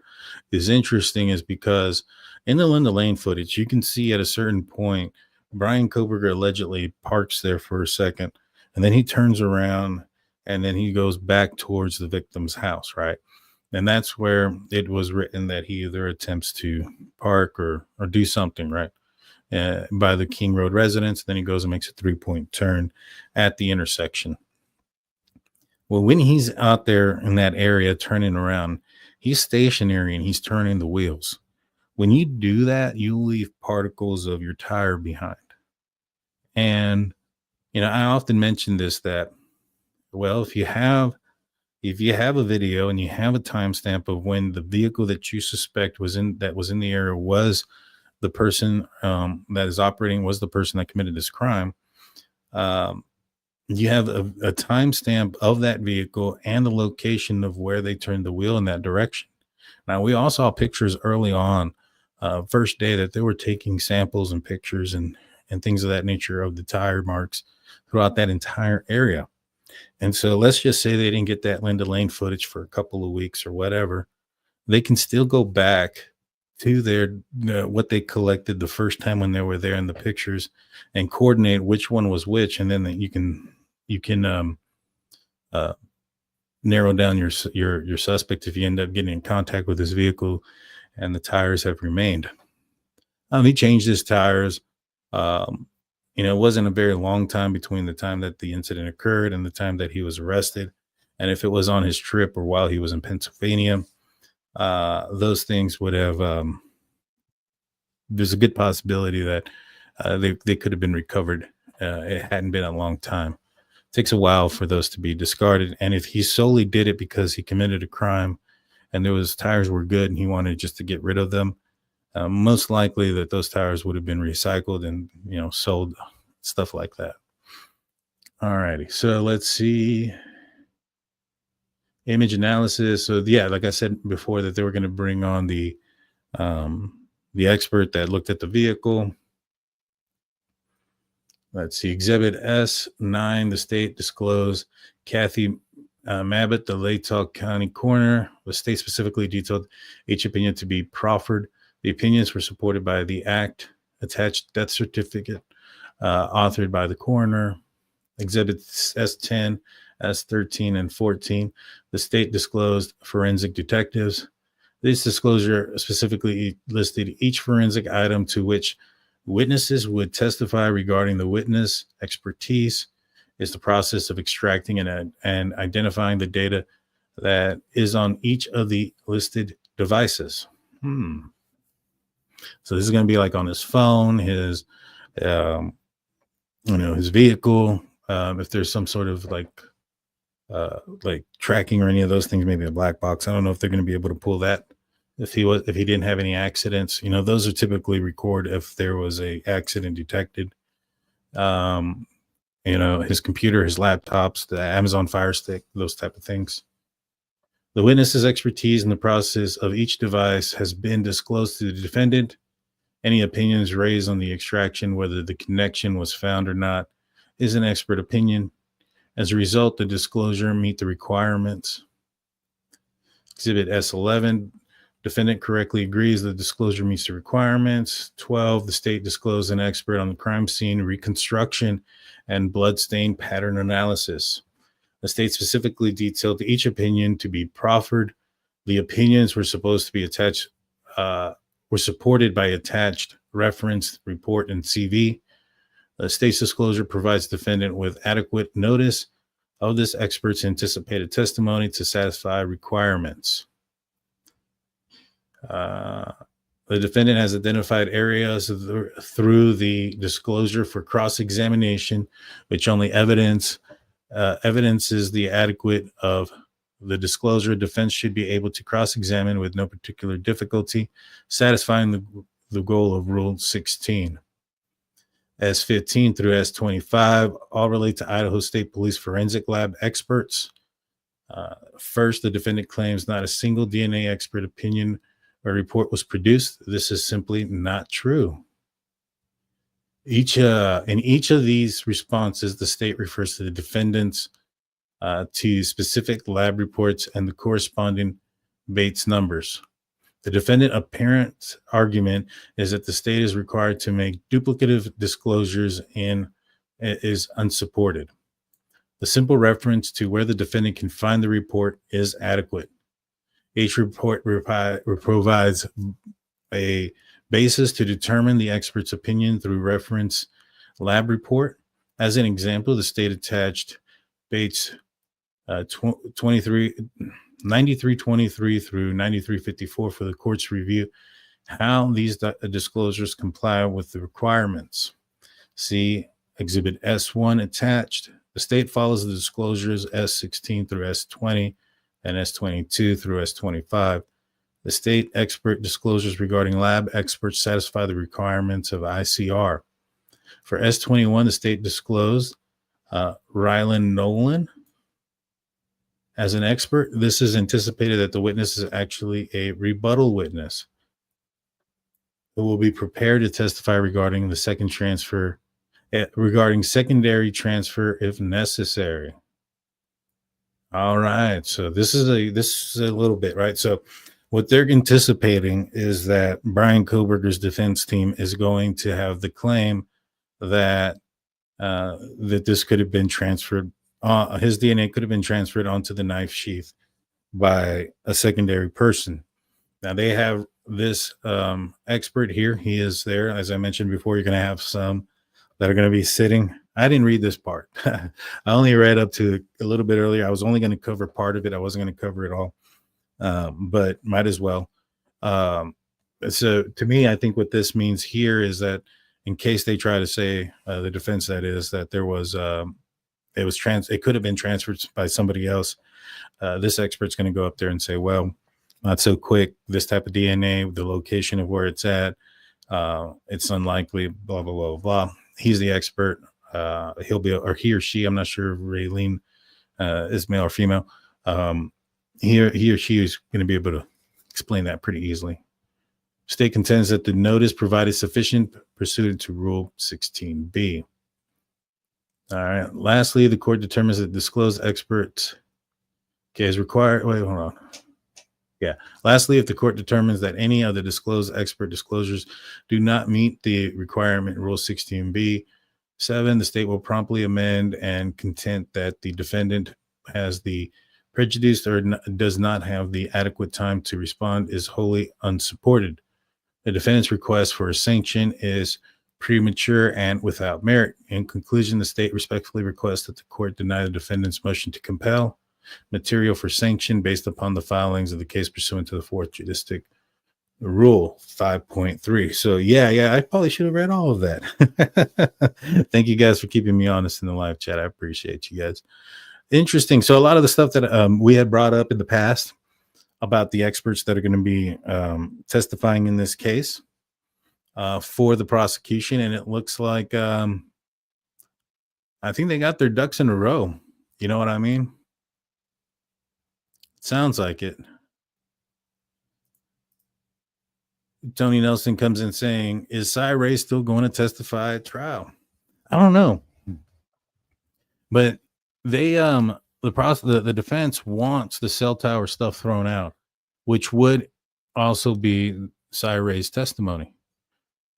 is interesting is because in the Linda Lane footage, you can see at a certain point, Bryan Kohberger allegedly parks there for a second, and then he turns around and then he goes back towards the victim's house, right? And that's where it was written that he either attempts to park or do something, right? By the King Road residence. Then he goes and makes a 3-point turn at the intersection. Well, when he's out there in that area turning around, he's stationary and he's turning the wheels. When you do that, you leave particles of your tire behind. And, I often mention this, that, well, if you have a video and you have a timestamp of when the vehicle that you suspect was in the area was the person that is operating, was the person that committed this crime, you have a timestamp of that vehicle and the location of where they turned the wheel in that direction. Now, we all saw pictures early on, first day, that they were taking samples and pictures and things of that nature of the tire marks throughout that entire area. And so let's just say they didn't get that Linda Lane footage for a couple of weeks or whatever. They can still go back to their what they collected the first time when they were there in the pictures and coordinate which one was which, and then you can narrow down your suspect if you end up getting in contact with this vehicle and the tires have remained. He changed his tires. It wasn't a very long time between the time that the incident occurred and the time that he was arrested. And if it was on his trip or while he was in Pennsylvania, those things would have, there's a good possibility that they could have been recovered. It hadn't been a long time. It takes a while for those to be discarded. And if he solely did it because he committed a crime and tires were good and he wanted just to get rid of them, most likely that those tires would have been recycled and, sold, stuff like that. All righty. So let's see. Image analysis. So yeah, like I said before, that they were going to bring on the expert that looked at the vehicle. Let's see. Exhibit S9, the state disclosed Kathy Mabbitt, the Latah County coroner. The state specifically detailed each opinion to be proffered. The opinions were supported by the act, attached death certificate, authored by the coroner. Exhibits S10, S13, and 14. The state disclosed forensic detectives. This disclosure specifically listed each forensic item to which witnesses would testify regarding the witness expertise is the process of extracting and identifying the data that is on each of the listed devices. So this is going to be like on his phone, his, his vehicle. If there's some sort of like tracking or any of those things, maybe a black box. I don't know if they're going to be able to pull that. If he didn't have any accidents, those are typically record if there was a accident detected. His computer, his laptops, the Amazon Fire Stick, those type of things. The witness's expertise in the process of each device has been disclosed to the defendant. Any opinions raised on the extraction, whether the connection was found or not, is an expert opinion. As a result, the disclosure meet the requirements. Exhibit S11, defendant correctly agrees the disclosure meets the requirements. 12, the state disclosed an expert on the crime scene reconstruction and bloodstain pattern analysis. The state specifically detailed each opinion to be proffered. The opinions were supposed to be attached, were supported by attached reference, report, and CV. The state's disclosure provides the defendant with adequate notice of this expert's anticipated testimony to satisfy requirements. The defendant has identified areas through the disclosure for cross-examination, which only evidences the adequate of the disclosure. Defense should be able to cross-examine with no particular difficulty, satisfying the goal of Rule 16. S15 through S25 all relate to Idaho State Police Forensic Lab experts. First, the defendant claims not a single DNA expert opinion or report was produced. This is simply not true. In each of these responses, the state refers to the defendants to specific lab reports and the corresponding Bates numbers. The defendant's apparent argument is that the state is required to make duplicative disclosures and is unsupported. The simple reference to where the defendant can find the report is adequate. Each report provides a basis to determine the expert's opinion through reference lab report. As an example, the state attached Bates 9323 through 9354 for the court's review how these disclosures comply with the requirements. See Exhibit S1 attached. The state follows the disclosures S16 through S20 and S22 through S25. The state expert disclosures regarding lab experts satisfy the requirements of ICR. For S21, the state disclosed Rylan Nolan as an expert. This is anticipated that the witness is actually a rebuttal witness who will be prepared to testify regarding the secondary transfer if necessary. All right, so this is a little bit, right? So what they're anticipating is that Bryan Kohberger's defense team is going to have the claim that that this could have been transferred. His DNA could have been transferred onto the knife sheath by a secondary person. Now they have this expert here. He is there. As I mentioned before, you're going to have some that are going to be sitting. I didn't read this part. I only read up to a little bit earlier. I was only going to cover part of it. I wasn't going to cover it all, but might as well. So to me, I think what this means here is that in case they try to say, the defense that is, that there was, it could have been transferred by somebody else. This expert's going to go up there and say, well, not so quick. This type of DNA, the location of where it's at, it's unlikely, blah, blah, blah, blah. He's the expert. He'll be, or he or she, I'm not sure if Raylene is male or female. He or she is going to be able to explain that pretty easily. State contends that the notice provided sufficient pursuant to Rule 16b. All right. Lastly, the court determines that disclosed expert is required. Wait, hold on. Yeah. Lastly, if the court determines that any of the disclosed expert disclosures do not meet the requirement Rule 16b, 7, the state will promptly amend and contend that the defendant has the prejudice or does not have the adequate time to respond is wholly unsupported. The defendant's request for a sanction is premature and without merit. In conclusion, the state respectfully requests that the court deny the defendant's motion to compel material for sanction based upon the filings of the case pursuant to the 4th Judicial Rule 5.3. So yeah, I probably should have read all of that. Thank you guys for keeping me honest in the live chat. I appreciate you guys. Interesting. So a lot of the stuff that we had brought up in the past about the experts that are going to be testifying in this case for the prosecution, and it looks like I think they got their ducks in a row. You know what I mean? Sounds like it. Tony Nelson comes in saying, is Cy Ray still going to testify at trial? I don't know. But they the defense wants the cell tower stuff thrown out, which would also be Cy Ray's testimony.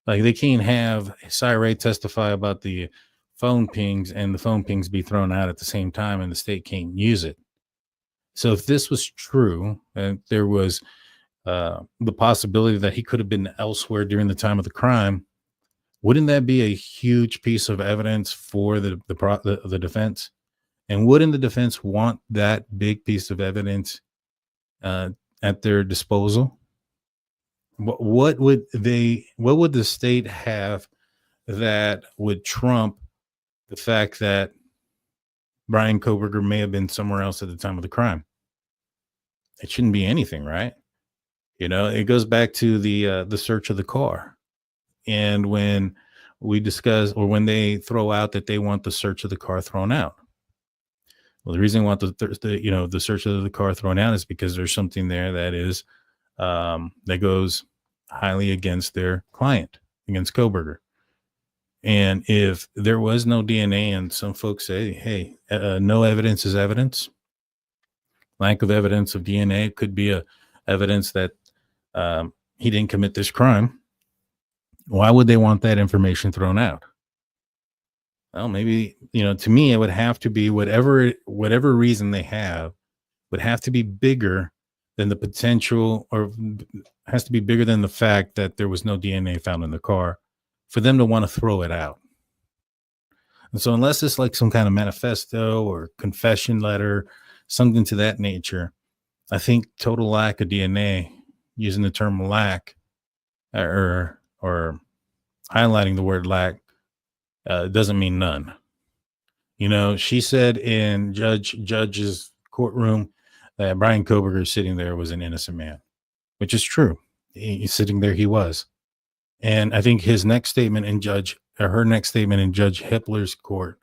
Like, they can't have Cy Ray testify about the phone pings and the phone pings be thrown out at the same time and the state can't use it. So if this was true, and there was the possibility that he could have been elsewhere during the time of the crime, wouldn't that be a huge piece of evidence for the defense? And wouldn't the defense want that big piece of evidence at their disposal? What would the state have that would trump the fact that Bryan Kohberger may have been somewhere else at the time of the crime? It shouldn't be anything, right? You know, it goes back to the search of the car. And when we discuss, or when they throw out that they want the search of the car thrown out. Well, the reason they want the search of the car thrown out is because there's something there that is that goes highly against their client, against Coburger. And if there was no DNA, and some folks say, hey, no evidence is evidence. Lack of evidence of DNA could be evidence that he didn't commit this crime. Why would they want that information thrown out? Well, maybe, to me, it would have to be whatever reason they have would have to be bigger than the potential, or has to be bigger than the fact that there was no DNA found in the car for them to want to throw it out. And so unless it's like some kind of manifesto or confession letter, something to that nature, I think total lack of DNA, using the term lack or highlighting the word lack, doesn't mean none. She said in judge's courtroom that Bryan Kohberger sitting there was an innocent man, which is true. He's sitting there. He was. And I think her next statement in Judge Hippler's court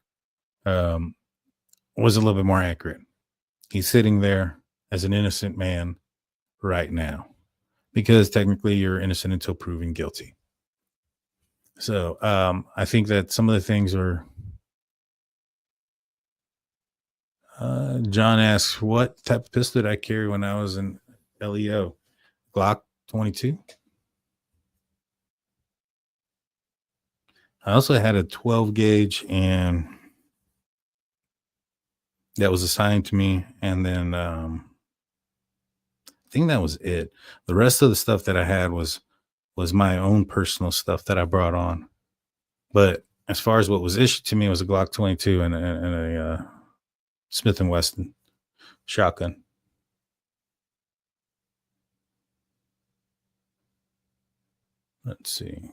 was a little bit more accurate. He's sitting there as an innocent man right now, because technically you're innocent until proven guilty. So I think that some of the things are, John asks, what type of pistol did I carry when I was in LEO? Glock 22. I also had a 12 gauge, and that was assigned to me. And then I think that was it. The rest of the stuff that I had was my own personal stuff that I brought on. But as far as what was issued to me, was a Glock 22 and a Smith & Wesson shotgun. Let's see.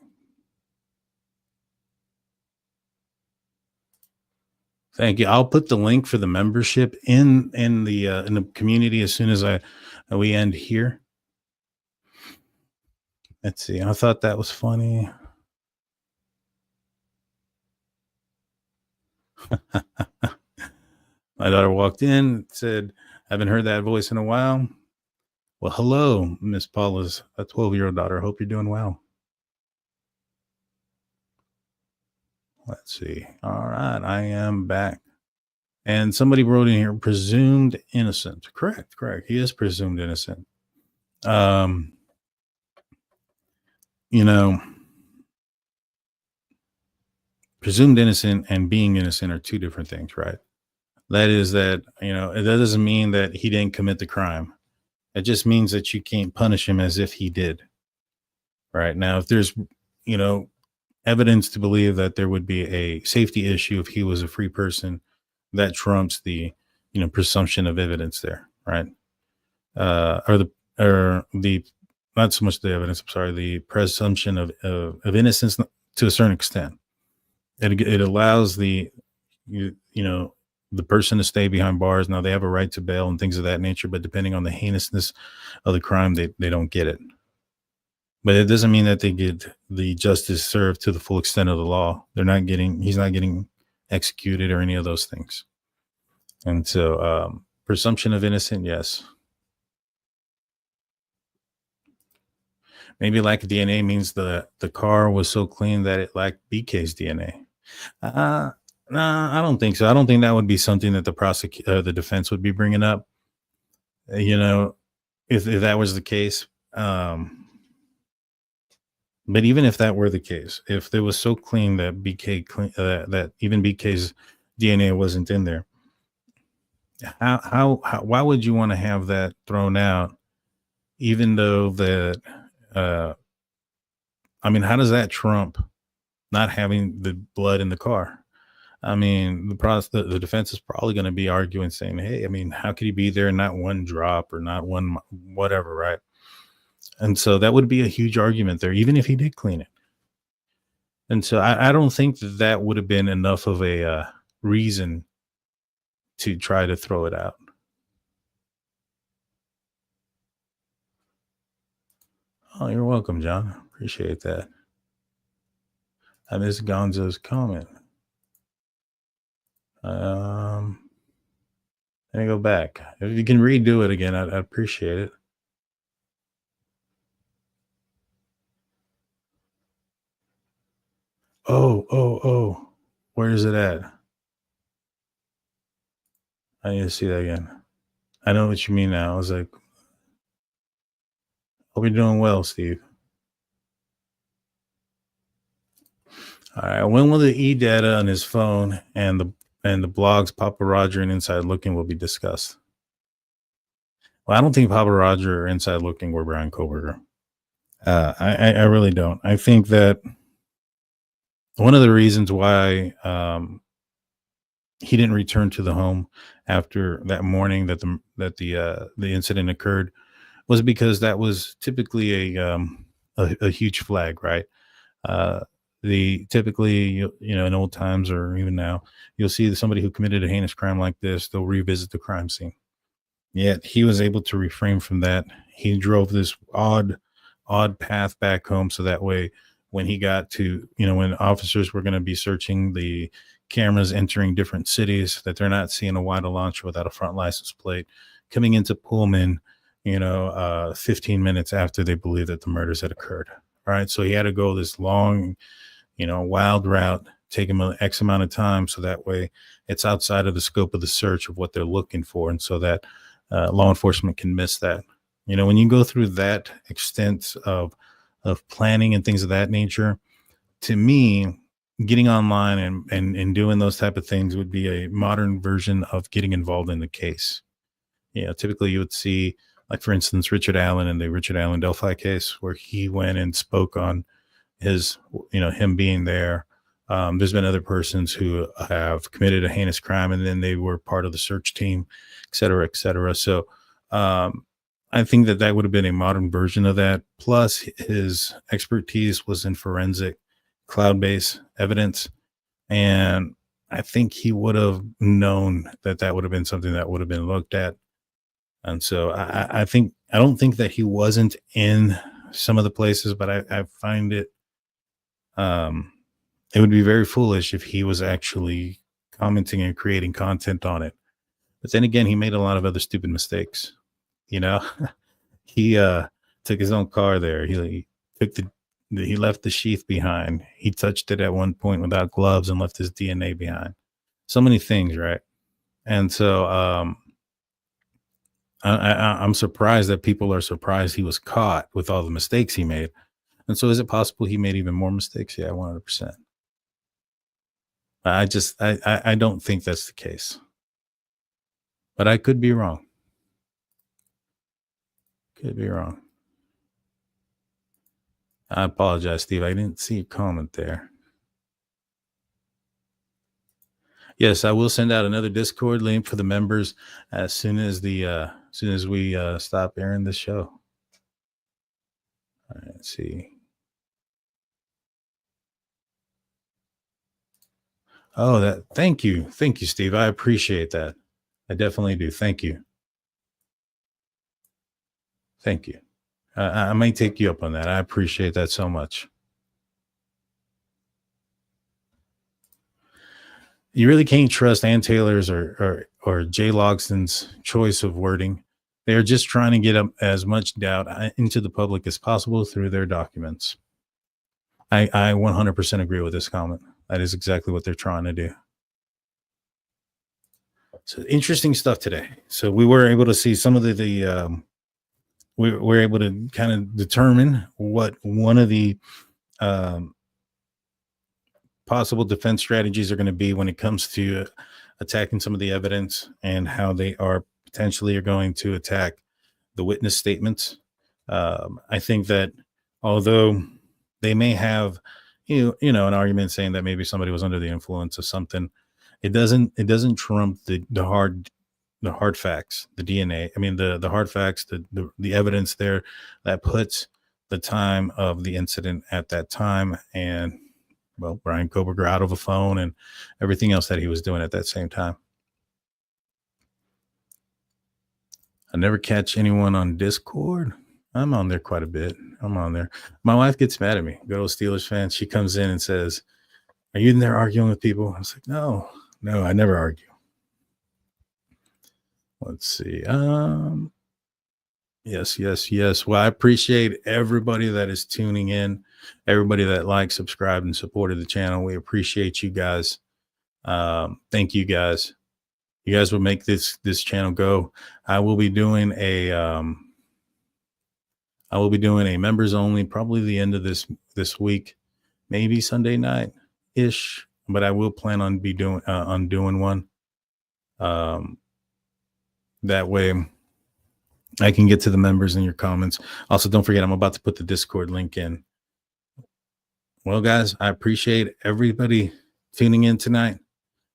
Thank you. I'll put the link for the membership in the community as soon as we end here. Let's see. I thought that was funny. My daughter walked in, said, "Haven't heard that voice in a while." Well, hello, Miss Paula's a 12-year-old daughter. Hope you're doing well. Let's see. All right, I am back. And somebody wrote in here, presumed innocent. Correct. He is presumed innocent. Presumed innocent and being innocent are two different things, right? That is that, that doesn't mean that he didn't commit the crime. It just means that you can't punish him as if he did. Right now, if there's, evidence to believe that there would be a safety issue if he was a free person. That trumps the, presumption of evidence there, right? Or the not so much the evidence. I'm sorry, the presumption of innocence to a certain extent. It allows the the person to stay behind bars. Now they have a right to bail and things of that nature, but depending on the heinousness of the crime, they don't get it. But it doesn't mean that they get the justice served to the full extent of the law. He's not getting executed or any of those things. And so presumption of innocent, yes. Maybe lack of DNA means the car was so clean that it lacked BK's DNA. No, I don't think so. I don't think that would be something that the defense would be bringing up. If that was the case. But even if that were the case, if it was so clean that that even BK's DNA wasn't in there, why would you want to have that thrown out? Even though that, how does that trump not having the blood in the car? The defense is probably going to be arguing, saying, "Hey, how could he be there? Not one drop or not one whatever, right?" And so that would be a huge argument there, even if he did clean it. And so I don't think that would have been enough of a reason to try to throw it out. Oh, you're welcome, John. Appreciate that. I miss Gonzo's comment. Let me go back. If you can redo it again, I'd appreciate it. Oh. Where is it at? I need to see that again. I know what you mean now. I was like, hope you're doing well, Steve. All right. When will the e-data on his phone and the blogs Papa Roger and Inside Looking will be discussed? Well, I don't think Papa Roger or Inside Looking were Bryan Kohberger. I really don't. I think that one of the reasons why he didn't return to the home after that morning that the incident occurred was because that was typically a huge flag, right? Typically, in old times or even now, you'll see somebody who committed a heinous crime like this, they'll revisit the crime scene. Yet he was able to refrain from that. He drove this odd path back home, so that way when he got to, when officers were going to be searching the cameras entering different cities, that they're not seeing a wide launcher without a front license plate coming into Pullman, 15 minutes after they believed that the murders had occurred. All right. So he had to go this long, wild route, take him an X amount of time. So that way it's outside of the scope of the search of what they're looking for. And so that law enforcement can miss that. When you go through that extent of planning and things of that nature, to me, getting online and doing those type of things would be a modern version of getting involved in the case. Typically you would see, like, for instance, Richard Allen in the Richard Allen Delphi case, where he went and spoke on his, him being there. There's been other persons who have committed a heinous crime and then they were part of the search team, et cetera, et cetera. So I think that would have been a modern version of that. Plus his expertise was in forensic cloud-based evidence. And I think he would have known that would have been something that would have been looked at. And so I don't think that he wasn't in some of the places, but I find it would be very foolish if he was actually commenting and creating content on it. But then again, he made a lot of other stupid mistakes. He took his own car there. He left the sheath behind. He touched it at one point without gloves and left his DNA behind. So many things, right? And so I'm surprised that people are surprised he was caught with all the mistakes he made. And so is it possible he made even more mistakes? Yeah, 100%. I don't think that's the case. But I could be wrong. Could be wrong. I apologize, Steve. I didn't see a comment there. Yes, I will send out another Discord link for the members as soon as we stop airing the show. All right, let's see. Oh, thank you, Steve. I appreciate that. I definitely do. Thank you. I may take you up on that. I appreciate that so much. You really can't trust Ann Taylor's or Jay Logston's choice of wording. They're just trying to get as much doubt into the public as possible through their documents. I 100% agree with this comment. That is exactly what they're trying to do. So interesting stuff today. So we were able to see some of we were able to kind of determine what one of the possible defense strategies are going to be when it comes to attacking some of the evidence and how they are potentially going to attack the witness statements. I think that although they may have, an argument saying that maybe somebody was under the influence of something, it doesn't trump the hard facts, the DNA. I mean, the hard facts, the evidence there that puts the time of the incident at that time and, well, Bryan Kohberger out of a phone and everything else that he was doing at that same time. I never catch anyone on Discord. I'm on there quite a bit. I'm on there. My wife gets mad at me. Good old Steelers fan. She comes in and says, "Are you in there arguing with people?" I was like, No, I never argue. Let's see. Yes. Well, I appreciate everybody that is tuning in, everybody that liked, subscribed, and supported the channel. We appreciate you guys. Thank you guys. You guys will make this channel go. I will be doing a members only, probably the end of this week, maybe Sunday night ish. But I will plan on doing one. That way I can get to the members in your comments. Also, don't forget, I'm about to put the Discord link in. Well, guys, I appreciate everybody tuning in tonight.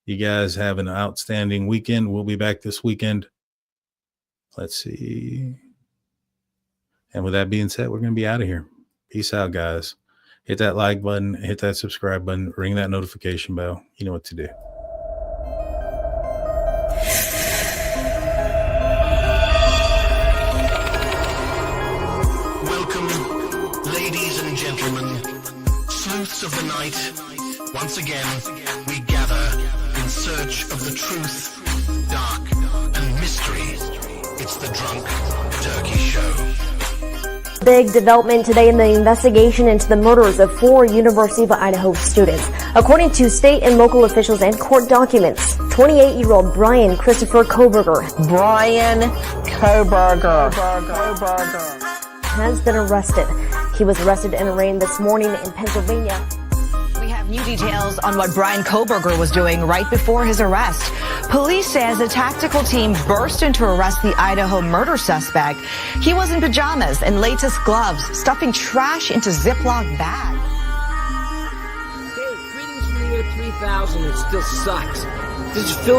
You guys have an outstanding weekend. We'll be back this weekend. Let's see. And with that being said, we're going to be out of here. Peace out, guys. Hit that like button, hit that subscribe button, ring that notification bell. You know what to do. Ladies and gentlemen, sleuths of the night, once again we gather in search of the truth, dark, and mystery. It's the Drunk Turkey Show. Big development today in the investigation into the murders of 4 University of Idaho students. According to state and local officials and court documents, 28-year-old Bryan Christopher Coburger has been arrested. He was arrested and arraigned this morning in Pennsylvania. We have new details on what Bryan Kohberger was doing right before his arrest. Police says a tactical team burst in to arrest the Idaho murder suspect. He was in pajamas and latex gloves, stuffing trash into Ziploc bags. Hey, greetings from the year 3000. It still sucks. This is Phil.